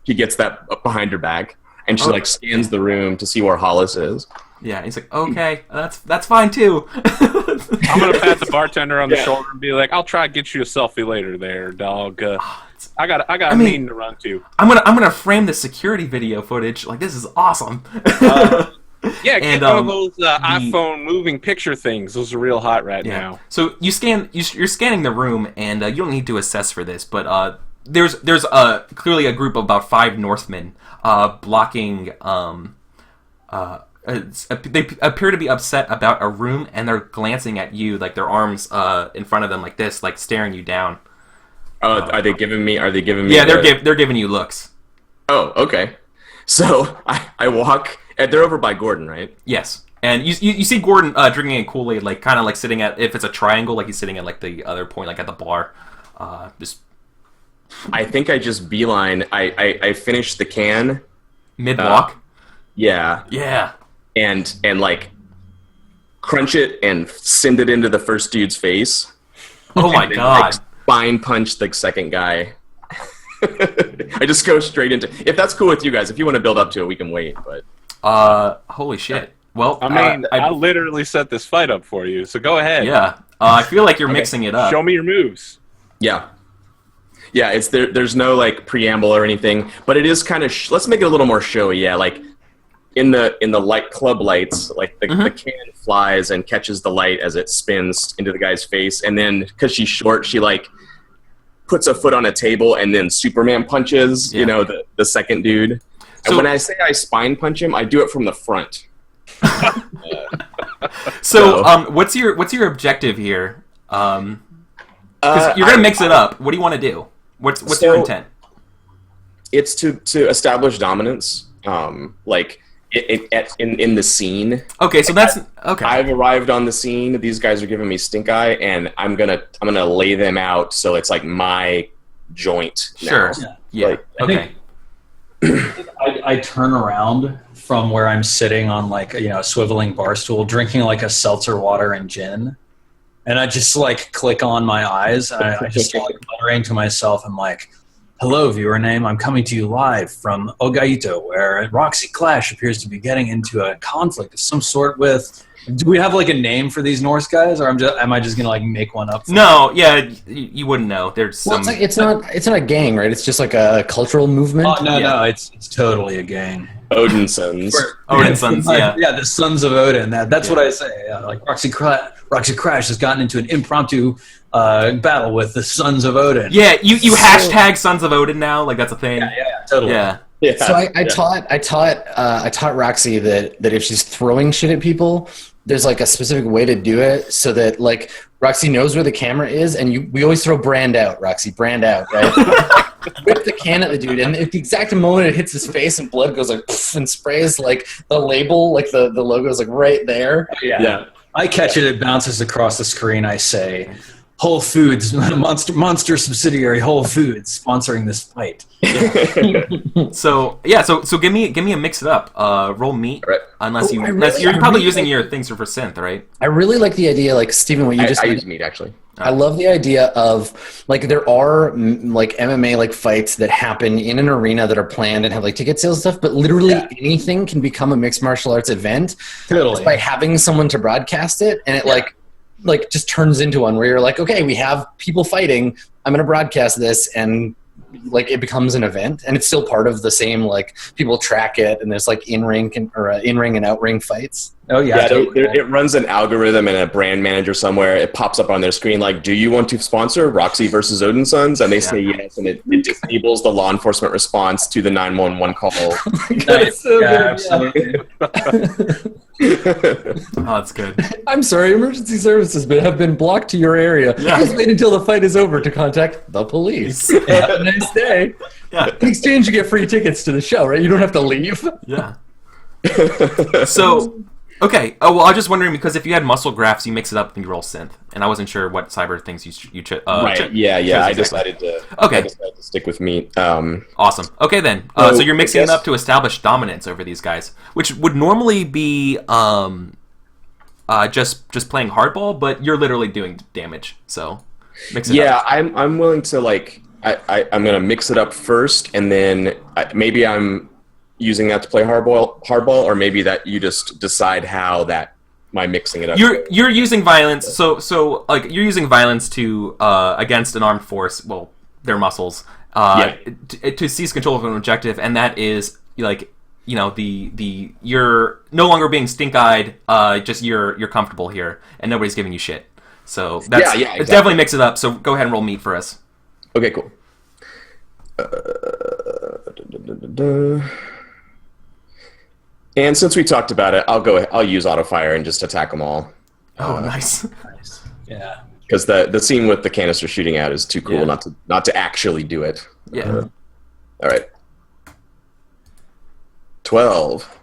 [SPEAKER 3] gets that up behind her back, and she like scans the room to see where Hollis is.
[SPEAKER 1] Yeah, he's like, okay, that's fine too.
[SPEAKER 2] I'm gonna pat the bartender on the shoulder and be like, "I'll try to get you a selfie later, there, dog. I got a meeting to run to."
[SPEAKER 1] I'm gonna frame the security video footage. Like, this is awesome.
[SPEAKER 2] Yeah, get
[SPEAKER 1] And,
[SPEAKER 2] one of those iPhone moving picture things. Those are real hot right now.
[SPEAKER 1] So you're scanning the room, and you don't need to assess for this, but there's clearly a group of about 5 Northmen blocking. They appear to be upset about a room, and they're glancing at you, like their arms in front of them, like this, like staring you down.
[SPEAKER 3] Are they giving me?
[SPEAKER 1] Yeah, they're giving you looks.
[SPEAKER 3] Oh, okay. So I walk. And they're over by Gordon, right?
[SPEAKER 1] Yes, and you see Gordon drinking a Kool-Aid, like kind of like sitting at, if it's a triangle, like he's sitting at like the other point, like at the bar.
[SPEAKER 3] I think I just beeline. I finished the can
[SPEAKER 1] Mid walk.
[SPEAKER 3] Yeah.
[SPEAKER 1] Yeah.
[SPEAKER 3] And like crunch it and send it into the first dude's face.
[SPEAKER 1] Oh my
[SPEAKER 3] and then,
[SPEAKER 1] god.
[SPEAKER 3] like, spine punch the second guy. I just go straight into. If that's cool with you guys, if you want to build up to it, we can wait. But
[SPEAKER 1] holy shit. Well,
[SPEAKER 2] I mean, I literally set this fight up for you, so go ahead.
[SPEAKER 1] Yeah. I feel like you're mixing it up.
[SPEAKER 2] Show me your moves.
[SPEAKER 3] yeah, it's there. There's no like preamble or anything, but it is kind of. Let's make it a little more showy. Yeah, like in the light club lights, like the can flies and catches the light as it spins into the guy's face, and then because she's short, she like puts a foot on a table and then Superman punches. You know, the second dude.
[SPEAKER 1] So,
[SPEAKER 3] and when I say I spine punch him, I do it from the front.
[SPEAKER 1] So, what's your objective here? Because you're gonna mix it up. What do you want to do? What's your intent?
[SPEAKER 3] It's to establish dominance, like in the scene.
[SPEAKER 1] Okay, so that's okay.
[SPEAKER 3] I've arrived on the scene. These guys are giving me stink eye, and I'm gonna lay them out so it's like my joint.
[SPEAKER 1] Sure.
[SPEAKER 3] Now.
[SPEAKER 1] Yeah.
[SPEAKER 3] Like,
[SPEAKER 1] okay.
[SPEAKER 4] I turn around from where I'm sitting on like a swiveling bar stool, drinking like a seltzer water and gin, and I just like click on my eyes. And I just start like muttering to myself. I'm like, "Hello, viewer name. I'm coming to you live from Ogaito, where Roxy Clash appears to be getting into a conflict of some sort with." Do we have like a name for these Norse guys, or am I just gonna like make one up?
[SPEAKER 1] No, yeah, you wouldn't know. There's some.
[SPEAKER 5] Well, it's not a gang, right? It's just like a cultural movement.
[SPEAKER 4] Oh no, it's totally a gang.
[SPEAKER 3] Odin sons.
[SPEAKER 1] Odin sons, yeah.
[SPEAKER 4] Yeah, the Sons of Odin. That's what I say. Yeah, like Roxy Crash has gotten into an impromptu battle with the Sons of Odin.
[SPEAKER 1] Yeah, you hashtag Sons of Odin now. Like that's a thing.
[SPEAKER 4] Yeah, totally.
[SPEAKER 1] Yeah.
[SPEAKER 3] Yeah.
[SPEAKER 5] So I taught Roxy that if she's throwing shit at people, there's like a specific way to do it so that like Roxy knows where the camera is, and we always throw brand out, Roxy, brand out, right? Whip the can at the dude, and at the exact moment it hits his face and blood goes like poof, and sprays like the label, like the logo is like right there.
[SPEAKER 4] Yeah. I catch it, it bounces across the screen. I say, Whole Foods, monster subsidiary Whole Foods sponsoring this fight.
[SPEAKER 1] So give me a mix it up. Roll meat,
[SPEAKER 3] Right.
[SPEAKER 1] unless
[SPEAKER 5] Oh,
[SPEAKER 1] you're probably using your things for synth, right?
[SPEAKER 5] I really like the idea, like Stephen, what you just
[SPEAKER 3] I
[SPEAKER 5] said.
[SPEAKER 3] use meat actually.
[SPEAKER 5] I love the idea of like there are like MMA like fights that happen in an arena that are planned and have like ticket sales and stuff, but literally anything can become a mixed martial arts event just by having someone to broadcast it, and it like just turns into one where you're like, okay, we have people fighting. I'm going to broadcast this, and like it becomes an event, and it's still part of the same like people track it, and there's like in-ring and out-ring fights.
[SPEAKER 4] Oh yeah,
[SPEAKER 3] it runs an algorithm and a brand manager somewhere. It pops up on their screen like, "Do you want to sponsor Roxy versus Odin Sons?" And they say yes, and it disables the law enforcement response to the 911 call.
[SPEAKER 5] That's so good.
[SPEAKER 4] absolutely.
[SPEAKER 1] Oh, that's good.
[SPEAKER 5] I'm sorry, emergency services have been blocked to your area.
[SPEAKER 1] Yeah.
[SPEAKER 5] Please wait until the fight is over to contact the police. Have a nice day.
[SPEAKER 1] Yeah.
[SPEAKER 5] In exchange, you get free tickets to the show, right? You don't have to leave.
[SPEAKER 1] Yeah. So, okay. Oh well, I was just wondering because if you had muscle graphs, you mix it up and you roll synth, and I wasn't sure what cyber things you
[SPEAKER 3] Right. Yeah. I decided to.
[SPEAKER 1] Okay.
[SPEAKER 3] I decided to stick with meat.
[SPEAKER 1] Awesome. Okay then. So you're mixing it up to establish dominance over these guys, which would normally be just playing hardball, but you're literally doing damage. So mix it up.
[SPEAKER 3] I'm willing to like. I'm gonna mix it up first, and then maybe I'm using that to play hardball, or maybe that you just decide how that my mixing it up.
[SPEAKER 1] You're using violence, so like you're using violence to against an armed force, well, their muscles, to seize control of an objective, and that is like the you're no longer being stink-eyed, just you're comfortable here, and nobody's giving you shit. So that's
[SPEAKER 3] exactly.
[SPEAKER 1] It definitely mix it up. So go ahead and roll meat for us.
[SPEAKER 3] Okay, cool. And since we talked about it, I'll use auto fire and just attack them all.
[SPEAKER 1] Oh, nice.
[SPEAKER 4] Nice. Yeah.
[SPEAKER 3] Because the scene with the canister shooting out is too cool
[SPEAKER 1] Yeah.
[SPEAKER 3] not to actually do it.
[SPEAKER 1] Yeah.
[SPEAKER 3] All right. 12.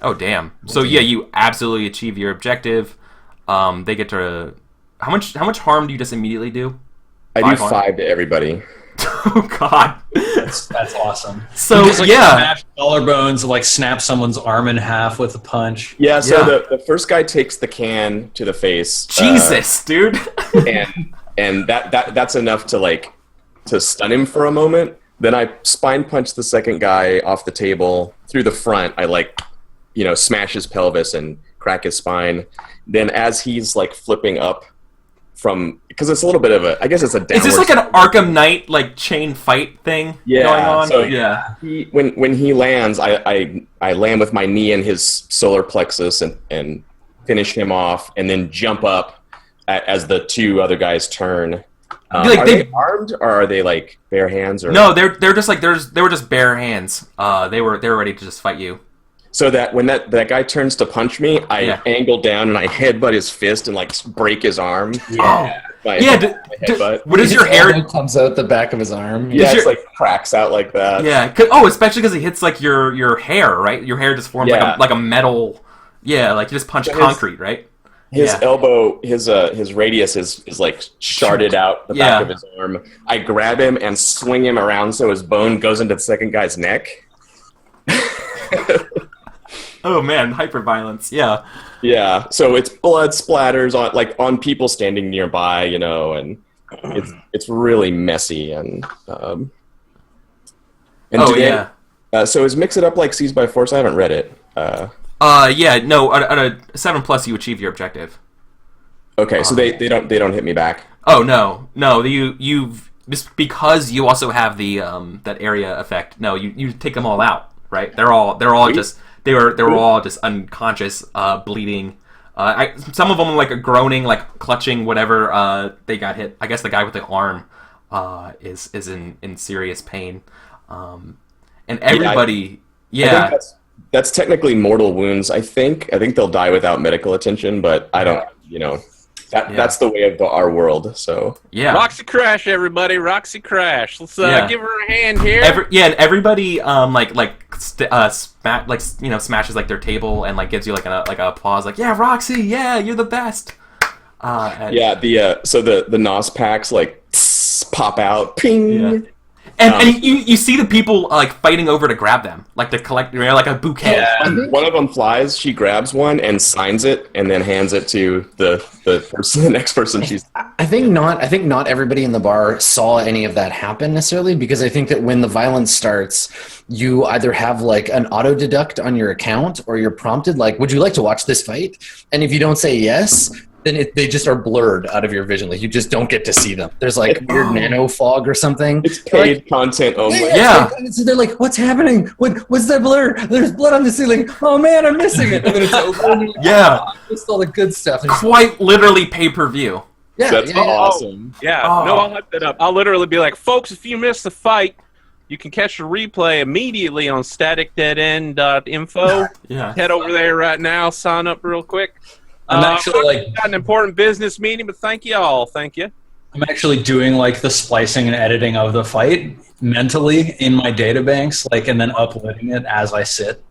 [SPEAKER 1] Oh damn. So yeah, you absolutely achieve your objective. They get to how much harm do you just immediately do?
[SPEAKER 3] I do
[SPEAKER 1] harm?
[SPEAKER 3] 5 to everybody.
[SPEAKER 1] Oh god.
[SPEAKER 4] That's awesome.
[SPEAKER 1] So
[SPEAKER 4] You just, like,
[SPEAKER 1] yeah.
[SPEAKER 4] smash collarbones, like snap someone's arm in half with a punch.
[SPEAKER 3] Yeah, so
[SPEAKER 1] Yeah.
[SPEAKER 3] the first guy takes the can to the face.
[SPEAKER 1] Jesus, dude.
[SPEAKER 3] And that's enough to stun him for a moment. Then I spine punch the second guy off the table through the front. I smash his pelvis and crack his spine. Then as he's like flipping up because it's a little bit of I guess it's a downward.
[SPEAKER 1] Is this like an Arkham Knight like chain fight thing going on?
[SPEAKER 3] So
[SPEAKER 1] yeah.
[SPEAKER 3] When he lands, I land with my knee in his solar plexus and finish him off, and then jump up as the two other guys turn. Are they armed, or are they like bare hands? Or
[SPEAKER 1] No, they're just like they were just bare hands. They were ready to just fight you.
[SPEAKER 3] So that when that guy turns to punch me, I angle down and I headbutt his fist and like break his arm.
[SPEAKER 1] Yeah.
[SPEAKER 3] My headbutt.
[SPEAKER 1] What is your hair?
[SPEAKER 5] Elbow comes out the back of his arm.
[SPEAKER 3] Yeah, it's like cracks out like that.
[SPEAKER 1] Yeah. Especially because he hits like your hair, right? Your hair just forms like a metal. Yeah, like you just punch concrete, right?
[SPEAKER 3] His elbow, his radius is like sharded out the back of his arm. I grab him and swing him around so his bone goes into the second guy's neck.
[SPEAKER 1] Oh man, hyper-violence, yeah.
[SPEAKER 3] Yeah, so it's blood splatters on people standing nearby, and it's really messy and
[SPEAKER 1] yeah.
[SPEAKER 3] So is Mix It Up like Seized by Force? I haven't read it.
[SPEAKER 1] Yeah, no, at a 7+ you achieve your objective.
[SPEAKER 3] Okay, so they don't hit me back.
[SPEAKER 1] Oh no, you've just because you also have the that area effect. No, you take them all out, right? They're all just. They were all just unconscious, bleeding. Some of them like groaning, like clutching, whatever. They got hit. I guess the guy with the arm is in serious pain. And everybody,
[SPEAKER 3] I think that's technically mortal wounds. I think they'll die without medical attention, but I don't. That's the way of our world. So
[SPEAKER 1] yeah,
[SPEAKER 2] Roxy Crash, everybody, Roxy Crash. Let's give her a hand here.
[SPEAKER 1] And everybody smashes like their table and like gives you like a applause, like yeah, Roxy, yeah, you're the best.
[SPEAKER 3] Yeah, the NOS packs like pop out, ping.
[SPEAKER 1] Yeah. And you see the people like fighting over to grab them, like to collect, like a bouquet.
[SPEAKER 4] Yeah.
[SPEAKER 3] One of them flies. She grabs one and signs it, and then hands it to the next person.
[SPEAKER 5] I think not everybody in the bar saw any of that happen necessarily, because I think that when the violence starts, you either have like an auto deduct on your account, or you're prompted like, "Would you like to watch this fight?" And if you don't say yes, then they just are blurred out of your vision. Like you just don't get to see them. There's like weird nano fog or something.
[SPEAKER 3] It's paid content only.
[SPEAKER 5] Yeah. So they're like, "What's happening? What's that blur? There's blood on the ceiling. Oh man, I'm missing it." And then it's over. And like,
[SPEAKER 1] Yeah.
[SPEAKER 5] Just all the good stuff.
[SPEAKER 1] Quite literally pay-per-view.
[SPEAKER 5] Yeah,
[SPEAKER 3] That's awesome.
[SPEAKER 2] Yeah,
[SPEAKER 1] Oh.
[SPEAKER 2] no, I'll hype that up. I'll literally be like, folks, if you missed the fight, you can catch the replay immediately on staticdeadend.info.
[SPEAKER 1] Yeah.
[SPEAKER 2] Head over there right now, sign up real quick.
[SPEAKER 4] I'm actually like
[SPEAKER 2] got an important business meeting, but thank you all. Thank you.
[SPEAKER 4] I'm actually doing like the splicing and editing of the fight mentally in my databanks, like, and then uploading it as I sit.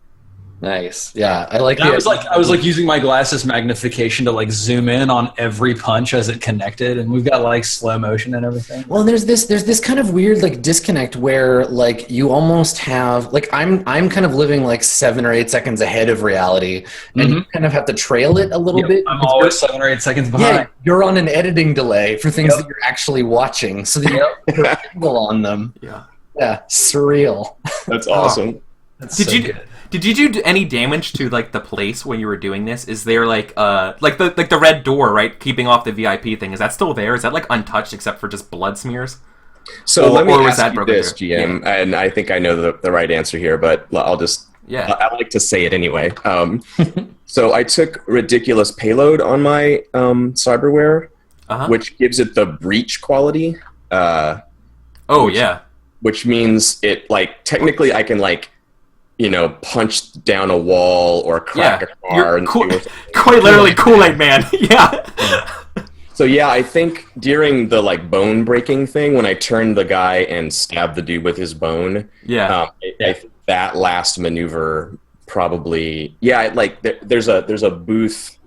[SPEAKER 5] Nice. Yeah, I like.
[SPEAKER 4] And I was like using my glasses magnification to like zoom in on every punch as it connected, and we've got like slow motion and everything.
[SPEAKER 5] Well, there's this kind of weird like disconnect where like you almost have like I'm kind of living like 7 or 8 seconds ahead of reality, and you kind of have to trail it a little bit.
[SPEAKER 4] I'm always 7 or 8 seconds behind.
[SPEAKER 5] Yeah, you're on an editing delay for things that you're actually watching, so that you put a angle on them.
[SPEAKER 1] Yeah.
[SPEAKER 5] Yeah, surreal.
[SPEAKER 3] That's awesome.
[SPEAKER 4] That's
[SPEAKER 1] Did
[SPEAKER 4] so
[SPEAKER 1] you
[SPEAKER 4] good.
[SPEAKER 1] did you do any damage to like the place when you were doing this? Is there like the red door, right, keeping off the VIP thing? Is that still there? Is that like untouched except for just blood smears?
[SPEAKER 3] So
[SPEAKER 1] Or-
[SPEAKER 3] let me
[SPEAKER 1] or was
[SPEAKER 3] ask
[SPEAKER 1] that
[SPEAKER 3] you
[SPEAKER 1] broken
[SPEAKER 3] this,
[SPEAKER 1] through?
[SPEAKER 3] GM, and I think I know the right answer here, but I'll just I like to say it anyway. So I took ridiculous payload on my cyberware, which gives it the breach quality. Which means it like technically I can like punch down a wall or crack a car. And
[SPEAKER 1] quite literally Kool-Aid Man. Yeah.
[SPEAKER 3] So yeah, I think during the like bone breaking thing, when I turned the guy and stabbed the dude with his bone, I think that last maneuver probably like there's a booth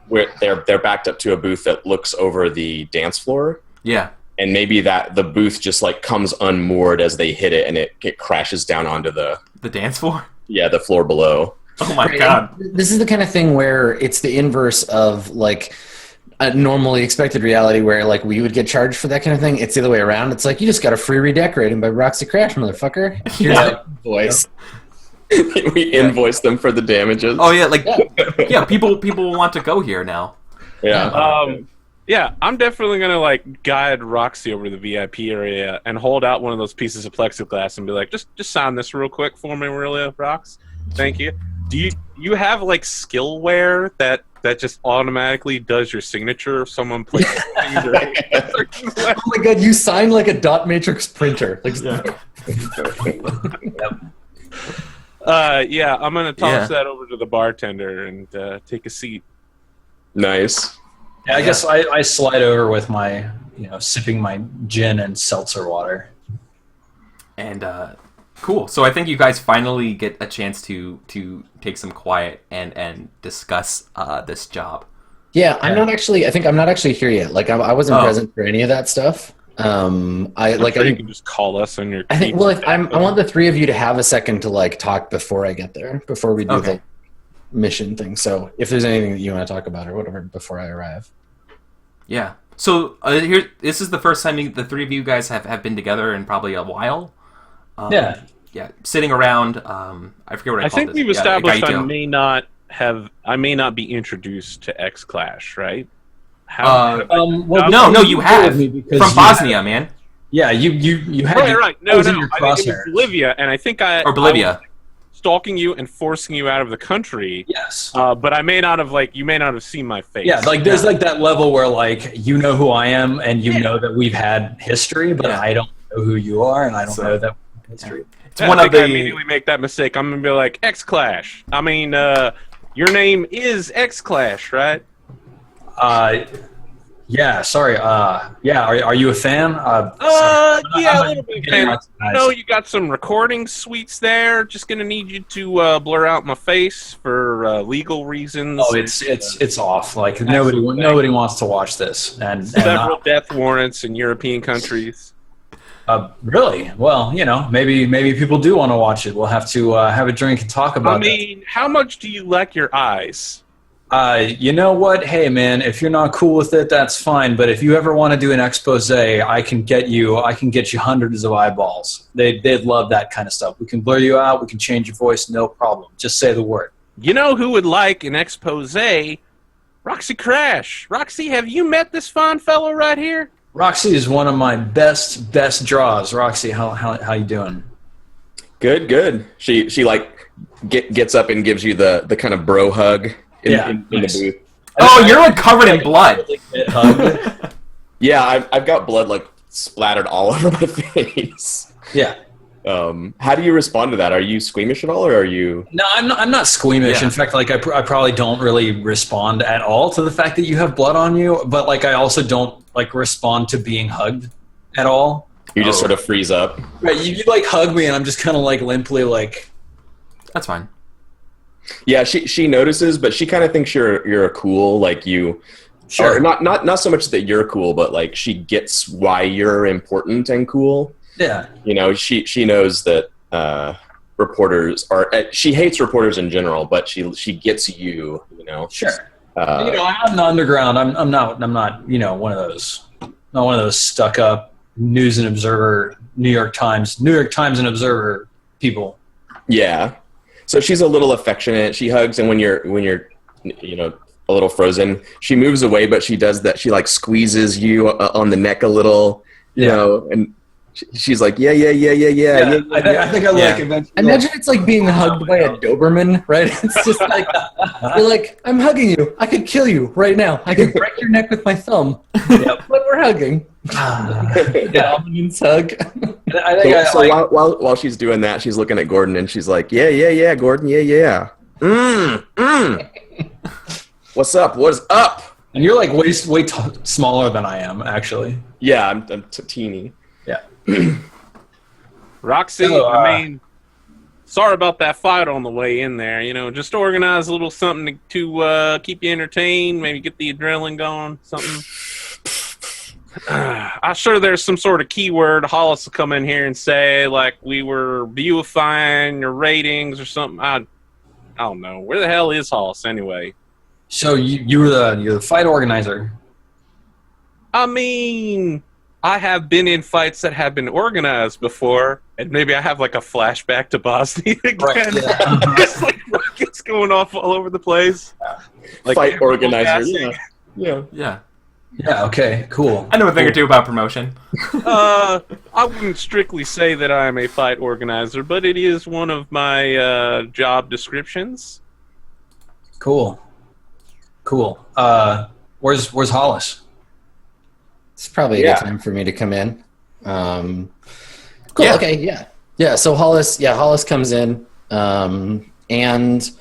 [SPEAKER 3] where they're backed up to a booth that looks over the dance floor.
[SPEAKER 1] Yeah.
[SPEAKER 3] And maybe that the booth just like comes unmoored as they hit it, and it crashes down onto the
[SPEAKER 1] dance floor.
[SPEAKER 3] Yeah, the floor below.
[SPEAKER 1] Oh my god!
[SPEAKER 5] This is the kind of thing where it's the inverse of like a normally expected reality, where like we would get charged for that kind of thing. It's the other way around. It's like you just got a free redecorating by Roxy Crash, motherfucker. Here's the voice.
[SPEAKER 3] We invoice them for the damages.
[SPEAKER 1] Oh yeah, like people want to go here now.
[SPEAKER 3] Yeah.
[SPEAKER 2] Yeah, I'm definitely gonna like guide Roxy over to the VIP area and hold out one of those pieces of plexiglass and be like, just sign this real quick for me, really, Rox. Thank you. Do you have like skillware that just automatically does your signature if someone places things?
[SPEAKER 5] Oh my god, you sign like a dot matrix printer. Like,
[SPEAKER 2] yeah, I'm gonna toss that over to the bartender and take a seat.
[SPEAKER 3] Nice.
[SPEAKER 4] Yeah, I guess I slide over with my, sipping my gin and seltzer water.
[SPEAKER 1] And cool. So I think you guys finally get a chance to take some quiet and discuss this job.
[SPEAKER 5] Yeah, I'm not actually. I think I'm not actually here yet. Like I wasn't present for any of that stuff. I
[SPEAKER 2] think you can just call us on your.
[SPEAKER 5] I think. Well, I want the three of you to have a second to like talk before I get there. Before we do the mission thing. So if there's anything that you want to talk about or whatever before I arrive.
[SPEAKER 1] Yeah. So this is the first time the three of you guys have been together in probably a while.
[SPEAKER 4] Yeah.
[SPEAKER 1] Sitting around. I forget what I called
[SPEAKER 2] think
[SPEAKER 1] this.
[SPEAKER 2] we've established
[SPEAKER 1] Gaito.
[SPEAKER 2] I may not be introduced to X Clash, right?
[SPEAKER 1] No, you have from Bosnia, man.
[SPEAKER 4] Yeah, you had
[SPEAKER 2] right. No, I think it was Bolivia, and I think
[SPEAKER 1] or Bolivia.
[SPEAKER 2] Stalking you and forcing you out of the country.
[SPEAKER 4] Yes.
[SPEAKER 2] But I may not have you may not have seen my face.
[SPEAKER 4] Yeah, like there's like that level where like you know who I am and you know that we've had history, but I don't know who you are and I don't know that history.
[SPEAKER 1] It's one of
[SPEAKER 2] I immediately make that mistake. I'm gonna be like X Clash. I mean, your name is X Clash, right?
[SPEAKER 4] Yeah, sorry. Yeah, are you a fan?
[SPEAKER 2] Yeah, a little bit. Man. No, you got some recording suites there. Just gonna need you to blur out my face for legal reasons.
[SPEAKER 4] Oh, it's off. Like nobody wants to watch this. And
[SPEAKER 2] several death warrants in European countries.
[SPEAKER 4] Really? Well, maybe people do want to watch it. We'll have to have a drink and talk about it.
[SPEAKER 2] How much do you like your eyes?
[SPEAKER 4] You know what? Hey, man, if you're not cool with it, that's fine. But if you ever want to do an expose, I can get you hundreds of eyeballs. They'd love that kind of stuff. We can blur you out. We can change your voice. No problem. Just say the word.
[SPEAKER 2] You know who would like an expose? Roxy Crash. Roxy, have you met this fine fellow right here?
[SPEAKER 4] Roxy is one of my best draws. Roxy, how you doing?
[SPEAKER 3] Good. She like gets up and gives you the kind of bro hug. In the booth.
[SPEAKER 1] Oh, you're like covered in blood.
[SPEAKER 3] Yeah, I've got blood like splattered all over my face.
[SPEAKER 4] Yeah.
[SPEAKER 3] How do you respond to that? Are you squeamish at all, or are you?
[SPEAKER 4] No, I'm not squeamish.
[SPEAKER 1] Yeah.
[SPEAKER 4] In fact, like I probably don't really respond at all to the fact that you have blood on you. But like I also don't like respond to being hugged at all.
[SPEAKER 3] You just sort of freeze up.
[SPEAKER 4] Right. You like hug me, and I'm just kind of like limply like.
[SPEAKER 1] That's fine.
[SPEAKER 3] Yeah, she notices, but she kind of thinks you're a cool, like you.
[SPEAKER 4] Sure.
[SPEAKER 3] Or not so much that you're cool, but like she gets why you're important and cool.
[SPEAKER 4] Yeah.
[SPEAKER 3] She knows that reporters are. She hates reporters in general, but she gets you.
[SPEAKER 4] Sure. I'm in the underground. I'm not one of those. Not one of those stuck up News and Observer, New York Times and Observer people.
[SPEAKER 3] Yeah. So she's a little affectionate. She hugs, and when you're a little frozen, she moves away. But she does that. She like squeezes you on the neck a little, and she's like, yeah.
[SPEAKER 4] I think I like eventually.
[SPEAKER 5] Imagine it's like being hugged by a Doberman, right? It's just like you're like, I'm hugging you. I could kill you right now. I could break your neck with my thumb. But we're hugging. Dominance hug.
[SPEAKER 3] While she's doing that, she's looking at Gordon, and she's like, yeah, Gordon, yeah. What's up? What is up?
[SPEAKER 4] And you're like way smaller than I am, actually.
[SPEAKER 3] Yeah, I'm teeny.
[SPEAKER 4] Yeah.
[SPEAKER 2] Roxy, sorry about that fight on the way in there. Just organize a little something to keep you entertained, maybe get the adrenaline going, something. I'm sure there's some sort of keyword Hollis will come in here and say, like, we were viewifying your ratings or something. I don't know. Where the hell is Hollis anyway?
[SPEAKER 4] So you're the fight organizer.
[SPEAKER 2] I mean, I have been in fights that have been organized before, and maybe I have like a flashback to Bosnia again.
[SPEAKER 4] Right, yeah.
[SPEAKER 2] Just like rockets going off all over the place. Like
[SPEAKER 3] fight organizer.
[SPEAKER 1] Yeah.
[SPEAKER 4] Yeah, okay, cool.
[SPEAKER 1] I know a thing or two about promotion.
[SPEAKER 2] I wouldn't strictly say that I am a fight organizer, but it is one of my job descriptions.
[SPEAKER 4] Cool. Where's Hollis?
[SPEAKER 5] It's probably a good time for me to come in. Cool. Yeah. Okay. Yeah. So Hollis comes in, and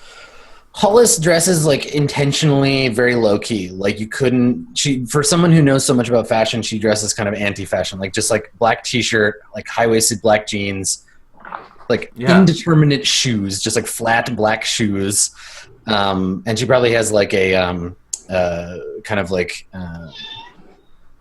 [SPEAKER 5] Hollis dresses like intentionally very low key. Like for someone who knows so much about fashion, she dresses kind of anti-fashion, like just like black t-shirt, like high-waisted black jeans, like indeterminate shoes, just like flat black shoes. And she probably has like a kind of like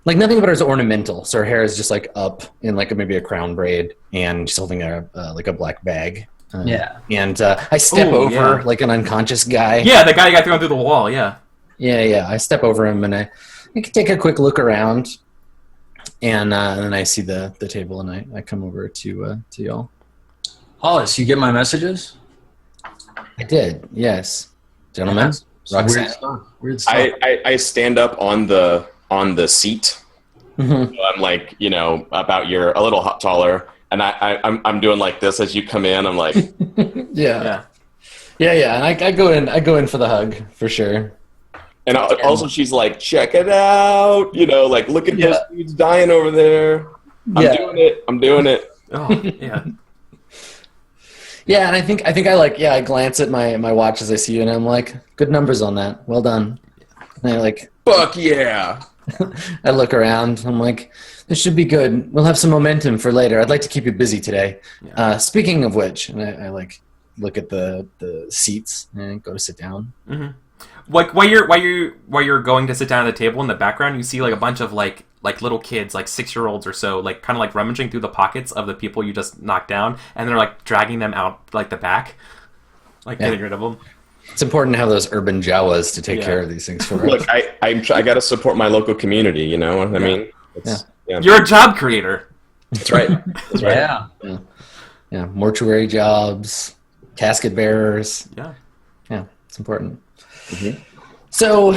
[SPEAKER 5] nothing about her is ornamental. So her hair is just like up in like maybe a crown braid, and she's holding a black bag. And I step over like an unconscious guy.
[SPEAKER 1] Yeah, the guy you got thrown through the wall. Yeah.
[SPEAKER 5] Yeah. I step over him, and I take a quick look around, and then I see the table, and I come over to y'all.
[SPEAKER 4] Hollis, you get my messages?
[SPEAKER 5] I did. Yes, gentlemen.
[SPEAKER 4] Weird stuff.
[SPEAKER 3] I stand up on the seat.
[SPEAKER 5] Mm-hmm.
[SPEAKER 3] So I'm like, about a little taller. And I'm doing like this as you come in. I'm like,
[SPEAKER 5] yeah. And I go in for the hug for sure.
[SPEAKER 3] And also she's like, check it out. Like, look at those dudes dying over there. I'm doing it.
[SPEAKER 1] Oh yeah.
[SPEAKER 5] Yeah, and I think I glance at my watch as I see you, and I'm like, good numbers on that. Well done. And I like
[SPEAKER 3] Fuck yeah.
[SPEAKER 5] I look around. I'm like, this should be good. We'll have some momentum for later. I'd like to keep you busy today.
[SPEAKER 1] Yeah.
[SPEAKER 5] Speaking of which, and I like look at the seats and go to sit down.
[SPEAKER 1] Mm-hmm. Like while you're going to sit down at the table, in the background you see like a bunch of like little kids, like 6-year-olds or so, like kind of like rummaging through the pockets of the people you just knocked down, and they're like dragging them out like the back, like getting rid of them.
[SPEAKER 5] It's important to have those urban Jawas to take care of these things for us.
[SPEAKER 3] Look, I got to support my local community. You know what I mean?
[SPEAKER 1] You're a job creator.
[SPEAKER 3] That's right. That's right.
[SPEAKER 5] Yeah. Mortuary jobs, casket bearers.
[SPEAKER 1] Yeah,
[SPEAKER 5] it's important.
[SPEAKER 3] Mm-hmm.
[SPEAKER 5] So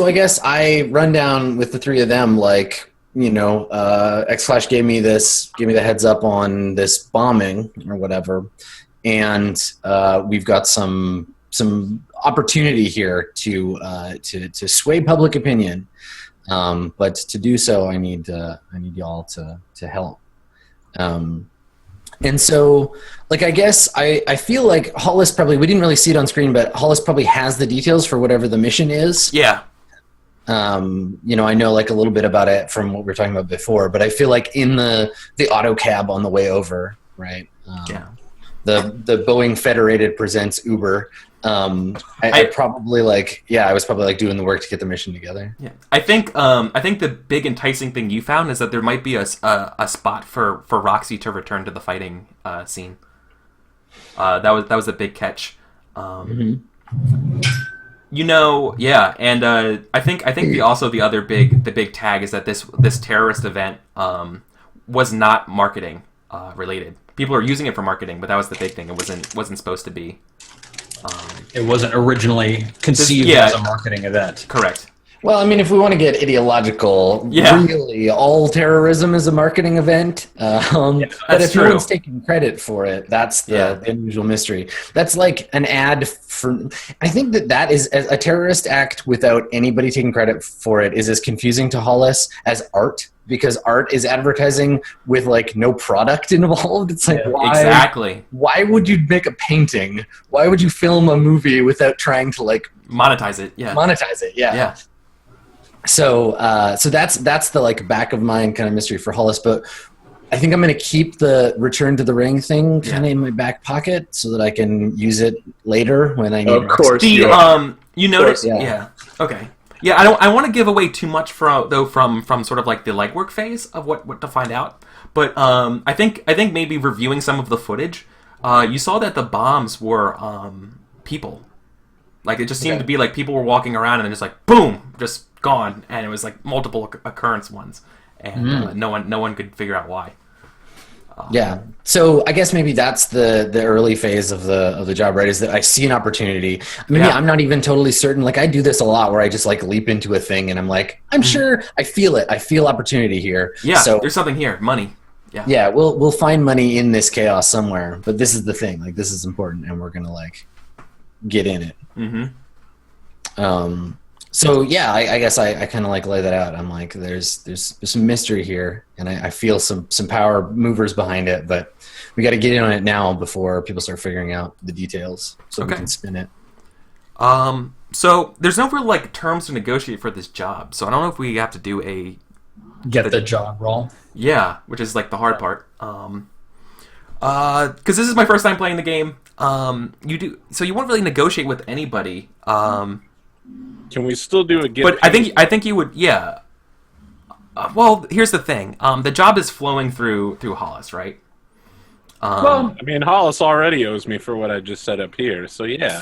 [SPEAKER 5] I guess I run down with the three of them, like, X-Flash gave me the heads up on this bombing or whatever, and we've got some opportunity here to sway public opinion, but to do so, I need y'all to help. And so, like, I guess I feel like Hollis probably, we didn't really see it on screen, but Hollis probably has the details for whatever the mission is.
[SPEAKER 1] Yeah.
[SPEAKER 5] I know like a little bit about it from what we were talking about before, but I feel like in the auto cab on the way over, right? The Boeing Federated presents Uber. I probably I was probably like doing the work to get the mission together.
[SPEAKER 1] Yeah, I think the big enticing thing you found is that there might be a spot for Roxy to return to the fighting scene. That was a big catch. And I think the other big tag is that this terrorist event was not marketing related. People are using it for marketing, but that was the big thing. It wasn't supposed to be.
[SPEAKER 4] It wasn't originally conceived as a marketing event.
[SPEAKER 1] Correct.
[SPEAKER 5] Well, I mean, if we want to get ideological, really, all terrorism is a marketing event. But if no one's taking credit for it, that's the unusual mystery. That's like an ad for... I think that is a terrorist act without anybody taking credit for it is as confusing to Hollis as art, because art is advertising with like no product involved. It's like, why would you make a painting? Why would you film a movie without trying to like
[SPEAKER 1] monetize it? Yeah.
[SPEAKER 5] So that's the like back of mind kind of mystery for Hollis, but I think I'm going to keep the return to the ring thing kind of in my back pocket so that I can use it later when I need it.
[SPEAKER 3] Of course.
[SPEAKER 1] You notice? Yeah. Okay. Yeah, I want to give away too much from sort of like the legwork phase of what to find out, but I think maybe reviewing some of the footage, you saw that the bombs were people. Like it just seemed to be like people were walking around and then just like boom, just gone, and it was like multiple occurrence ones, and no one could figure out why.
[SPEAKER 5] So I guess maybe that's the early phase of the job, right? Is that I see an opportunity. I mean, I'm not even totally certain. Like I do this a lot where I just like leap into a thing and I'm like, I'm sure I feel it. I feel opportunity here. Yeah. So
[SPEAKER 1] there's something here. Money. Yeah.
[SPEAKER 5] Yeah. We'll find money in this chaos somewhere, but this is the thing. Like this is important, and we're gonna like get in it. So yeah, I guess I kind of like lay that out. I'm like, there's some mystery here, and I feel some power movers behind it, but we got to get in on it now before people start figuring out the details, so we can spin it.
[SPEAKER 1] So there's no real like terms to negotiate for this job, so I don't know if we have to do a
[SPEAKER 4] get the job roll.
[SPEAKER 1] Yeah, which is like the hard part. Because this is my first time playing the game. You won't really negotiate with anybody.
[SPEAKER 2] Can we still do a get?
[SPEAKER 1] But I think you would. Yeah. Well, here's the thing. The job is flowing through Hollis, right?
[SPEAKER 2] Well, I mean, Hollis already owes me for what I just said up here, so yeah.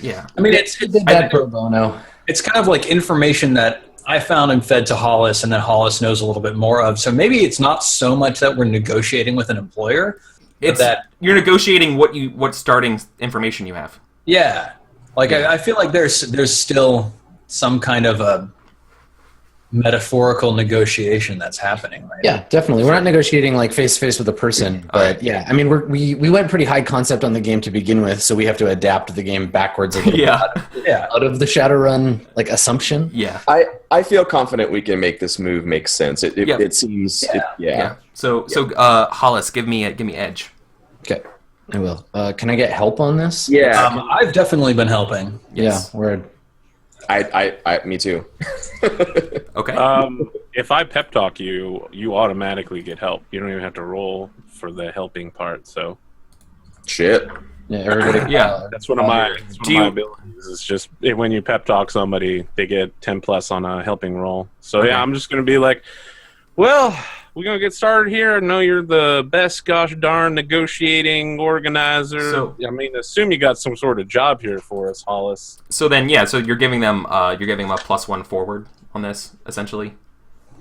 [SPEAKER 1] Yeah.
[SPEAKER 4] I mean, it's
[SPEAKER 5] pro bono.
[SPEAKER 4] It's kind of like information that I found and fed to Hollis, and that Hollis knows a little bit more of. So maybe it's not so much that we're negotiating with an employer.
[SPEAKER 1] It's that you're negotiating what starting information you have.
[SPEAKER 4] Yeah. I feel like there's still some kind of a metaphorical negotiation that's happening, right?
[SPEAKER 5] Yeah, definitely. We're not negotiating like face to face with a person, but yeah, I mean, we went pretty high concept on the game to begin with, so we have to adapt the game backwards a little bit out of the Shadowrun like assumption.
[SPEAKER 1] Yeah,
[SPEAKER 3] I feel confident we can make this move make sense. It seems.
[SPEAKER 1] So Hollis, give me edge.
[SPEAKER 5] Okay, I will. Can I get help on this?
[SPEAKER 3] Yeah,
[SPEAKER 4] I've definitely been helping.
[SPEAKER 5] Yes. Yeah, word.
[SPEAKER 3] Me too.
[SPEAKER 1] Okay.
[SPEAKER 2] If I pep talk you, you automatically get help. You don't even have to roll for the helping part. So
[SPEAKER 3] Shit.
[SPEAKER 5] Yeah, everybody.
[SPEAKER 1] Yeah.
[SPEAKER 2] that's one of my abilities. Is just when you pep talk somebody, they get 10 plus on a helping roll. So
[SPEAKER 1] Okay.
[SPEAKER 2] yeah, I'm just gonna be like, well, we're gonna get started here. I know you're the best gosh darn negotiating organizer.
[SPEAKER 1] So-
[SPEAKER 2] I mean, assume you got some sort of job here for us, Hollis.
[SPEAKER 1] So then, yeah. So you're giving them a +1 forward on this, essentially.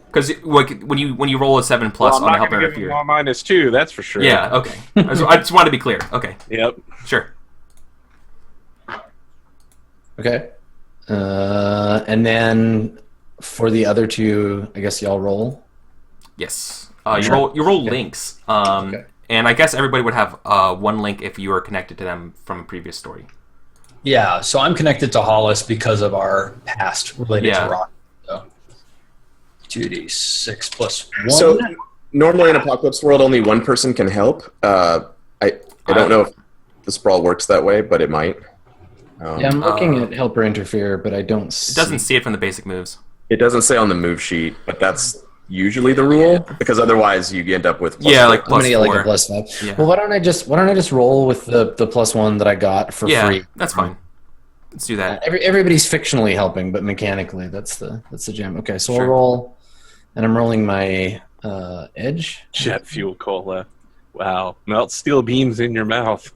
[SPEAKER 1] Because when you roll a 7+
[SPEAKER 2] Well, I'm
[SPEAKER 1] on a
[SPEAKER 2] not
[SPEAKER 1] help
[SPEAKER 2] gonna give
[SPEAKER 1] interfere.
[SPEAKER 2] them all -2. That's for sure.
[SPEAKER 1] Yeah. Okay. I just wanted to be clear. Okay.
[SPEAKER 2] Yep.
[SPEAKER 1] Sure.
[SPEAKER 5] Okay. And then for the other two, I guess y'all roll.
[SPEAKER 1] Yes. You roll links.
[SPEAKER 5] Okay.
[SPEAKER 1] And I guess everybody would have one link if you were connected to them from a previous story.
[SPEAKER 4] Yeah, so I'm connected to Hollis because of our past related
[SPEAKER 1] Yeah.
[SPEAKER 4] to rock. So 2d6 plus 1.
[SPEAKER 3] So normally in Apocalypse World, only one person can help. I don't know if the Sprawl works that way, but it might.
[SPEAKER 5] Yeah, I'm looking at help or interfere, but I don't see.
[SPEAKER 1] It doesn't see it from the basic moves.
[SPEAKER 3] It doesn't say on the move sheet, but that's usually the rule, because otherwise you end up with
[SPEAKER 1] Yeah, like
[SPEAKER 5] I'm gonna get like a
[SPEAKER 1] +4.
[SPEAKER 5] +5.
[SPEAKER 1] Yeah.
[SPEAKER 5] Well, why don't I just roll with the +1 that I got for
[SPEAKER 1] Yeah,
[SPEAKER 5] free?
[SPEAKER 1] that's fine. Let's do that.
[SPEAKER 5] Everybody's fictionally helping, but mechanically, that's the gem. Okay, so
[SPEAKER 1] Sure.
[SPEAKER 5] I'll roll, and I'm rolling my edge.
[SPEAKER 2] Jet fuel cola. Wow. Melt steel beams in your mouth.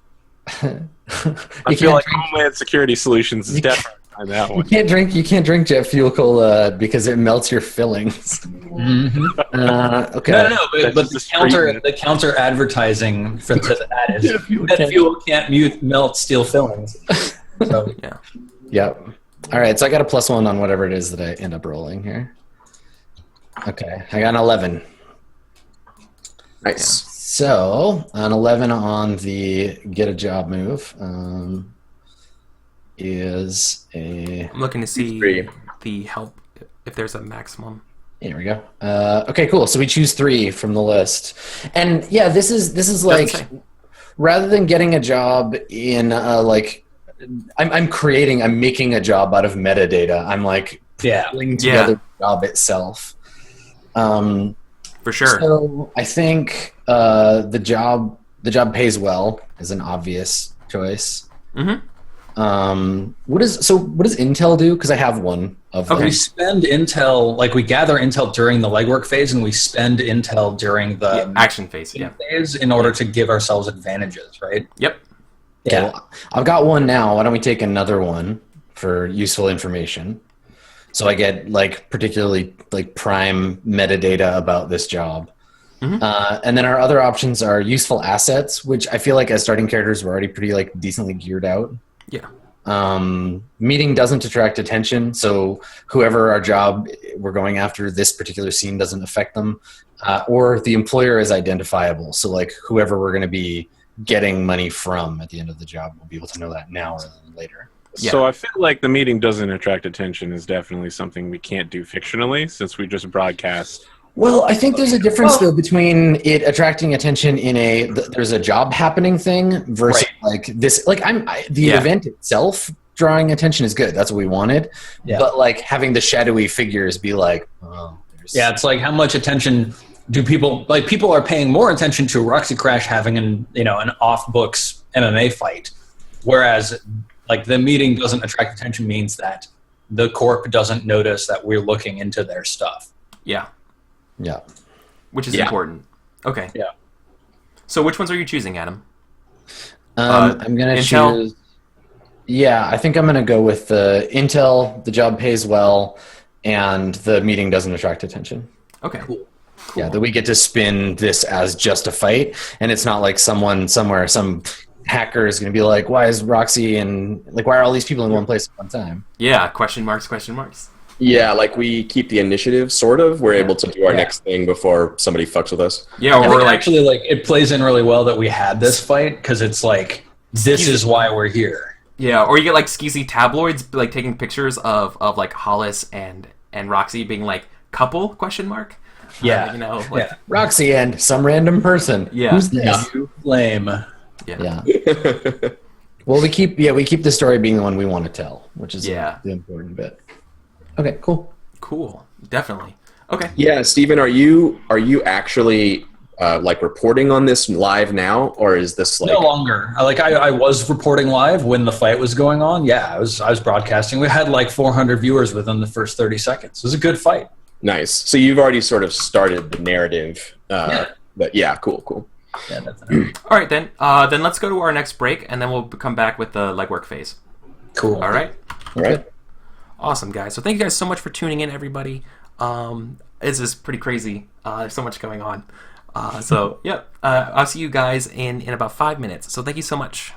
[SPEAKER 2] I feel like Homeland Security Solutions is definitely on that
[SPEAKER 5] You
[SPEAKER 2] one.
[SPEAKER 5] can't drink jet fuel cola because it melts your fillings. Okay.
[SPEAKER 4] No, but
[SPEAKER 2] That's
[SPEAKER 4] the
[SPEAKER 2] just
[SPEAKER 4] counter advertising for that is
[SPEAKER 5] Jet fuel
[SPEAKER 4] that
[SPEAKER 5] can't-
[SPEAKER 4] fuel can't melt steel fillings. So
[SPEAKER 5] Yep. All right, so I got a +1 on whatever it is that I end up rolling here. Okay, I got an 11.
[SPEAKER 3] Nice.
[SPEAKER 5] So an 11 on the get a job move is a.
[SPEAKER 1] I'm looking to see
[SPEAKER 3] 3.
[SPEAKER 1] the help if there's a maximum.
[SPEAKER 5] Here we go. Okay, cool. So we choose 3 from the list, and yeah, this is like
[SPEAKER 1] say.
[SPEAKER 5] rather than getting a job in like. I'm making a job out of metadata. I'm like
[SPEAKER 4] yeah,
[SPEAKER 5] pulling together the job itself.
[SPEAKER 1] For sure.
[SPEAKER 5] So I think the job pays well is an obvious choice.
[SPEAKER 1] Mm-hmm.
[SPEAKER 5] What does Intel do? Because I have one of them.
[SPEAKER 4] we spend intel, like we gather intel during the legwork phase, and we spend intel during the
[SPEAKER 1] Action phase. Yeah.
[SPEAKER 4] phase in order to give ourselves advantages, right?
[SPEAKER 1] Yep.
[SPEAKER 5] Okay, well, I've got one now. Why don't we take another one for useful information? So I get like particularly like prime metadata about this job.
[SPEAKER 1] Mhm.
[SPEAKER 5] And then our other options are useful assets, which I feel like as starting characters we're already pretty like decently geared out.
[SPEAKER 1] Yeah.
[SPEAKER 5] Meeting doesn't attract attention, so whoever our job we're going after, this particular scene doesn't affect them. Or the employer is identifiable, so like whoever we're going to be getting money from at the end of the job, we'll be able to know that now rather than later.
[SPEAKER 1] Yeah.
[SPEAKER 2] So I feel like the meeting doesn't attract attention is definitely something we can't do fictionally, since we just broadcast.
[SPEAKER 5] Well, I think there's a difference though between it attracting attention in there's a job happening thing versus like this. Like the event itself drawing attention is good. That's what we wanted.
[SPEAKER 4] Yeah.
[SPEAKER 5] But like having the shadowy figures be like, oh,
[SPEAKER 4] Yeah, it's like how much attention do people are paying more attention to Roxy Crash having an off books MMA fight, whereas like the meeting doesn't attract attention means that the corp doesn't notice that we're looking into their stuff.
[SPEAKER 1] Yeah.
[SPEAKER 5] Yeah.
[SPEAKER 1] Which is
[SPEAKER 3] Yeah.
[SPEAKER 1] important. Okay.
[SPEAKER 4] Yeah.
[SPEAKER 1] So which ones are you choosing, Adam?
[SPEAKER 5] I'm gonna
[SPEAKER 1] Intel?
[SPEAKER 5] choose. Yeah, I think I'm gonna go with the Intel. The job pays well, and the meeting doesn't attract attention.
[SPEAKER 1] Okay.
[SPEAKER 5] Yeah, that we get to spin this as just a fight, and it's not like someone somewhere, some hacker is going to be like, "Why is Roxy and like why are all these people in one place at one time?"
[SPEAKER 1] Yeah. Question marks.
[SPEAKER 3] Yeah, like we keep the initiative, sort of. We're able to do our next thing before somebody fucks with us.
[SPEAKER 1] Yeah.
[SPEAKER 4] I
[SPEAKER 1] Or
[SPEAKER 4] think
[SPEAKER 1] like
[SPEAKER 4] actually like it plays in really well that we had this fight because it's like this is why we're here.
[SPEAKER 1] yeah. Or you get like skeezy tabloids like taking pictures of like Hollis and Roxy being like couple question mark.
[SPEAKER 4] Yeah.
[SPEAKER 1] Like,
[SPEAKER 5] Roxy and some random person.
[SPEAKER 1] Yeah.
[SPEAKER 5] Who's this?
[SPEAKER 4] Lame.
[SPEAKER 1] yeah.
[SPEAKER 5] Yeah. Well, we keep the story being the one we want to tell, which is
[SPEAKER 1] Yeah.
[SPEAKER 5] the important bit. Okay, cool.
[SPEAKER 1] Cool. Definitely. Okay.
[SPEAKER 3] Yeah, Steven, are you actually like reporting on this live now, or is this like
[SPEAKER 4] No longer. I was reporting live when the fight was going on. Yeah, I was broadcasting. We had like 400 viewers within the first 30 seconds. It was a good fight.
[SPEAKER 3] nice? So you've already sort of started the narrative.
[SPEAKER 4] Yeah.
[SPEAKER 3] But yeah, cool.
[SPEAKER 4] Yeah, definitely.
[SPEAKER 1] All right, then. Then let's go to our next break, and then we'll come back with the legwork phase.
[SPEAKER 4] Cool.
[SPEAKER 1] All right.
[SPEAKER 3] All right.
[SPEAKER 1] Awesome, guys. So thank you guys so much for tuning in, everybody. This is pretty crazy. There's so much going on. I'll see you guys in about 5 minutes. So thank you so much.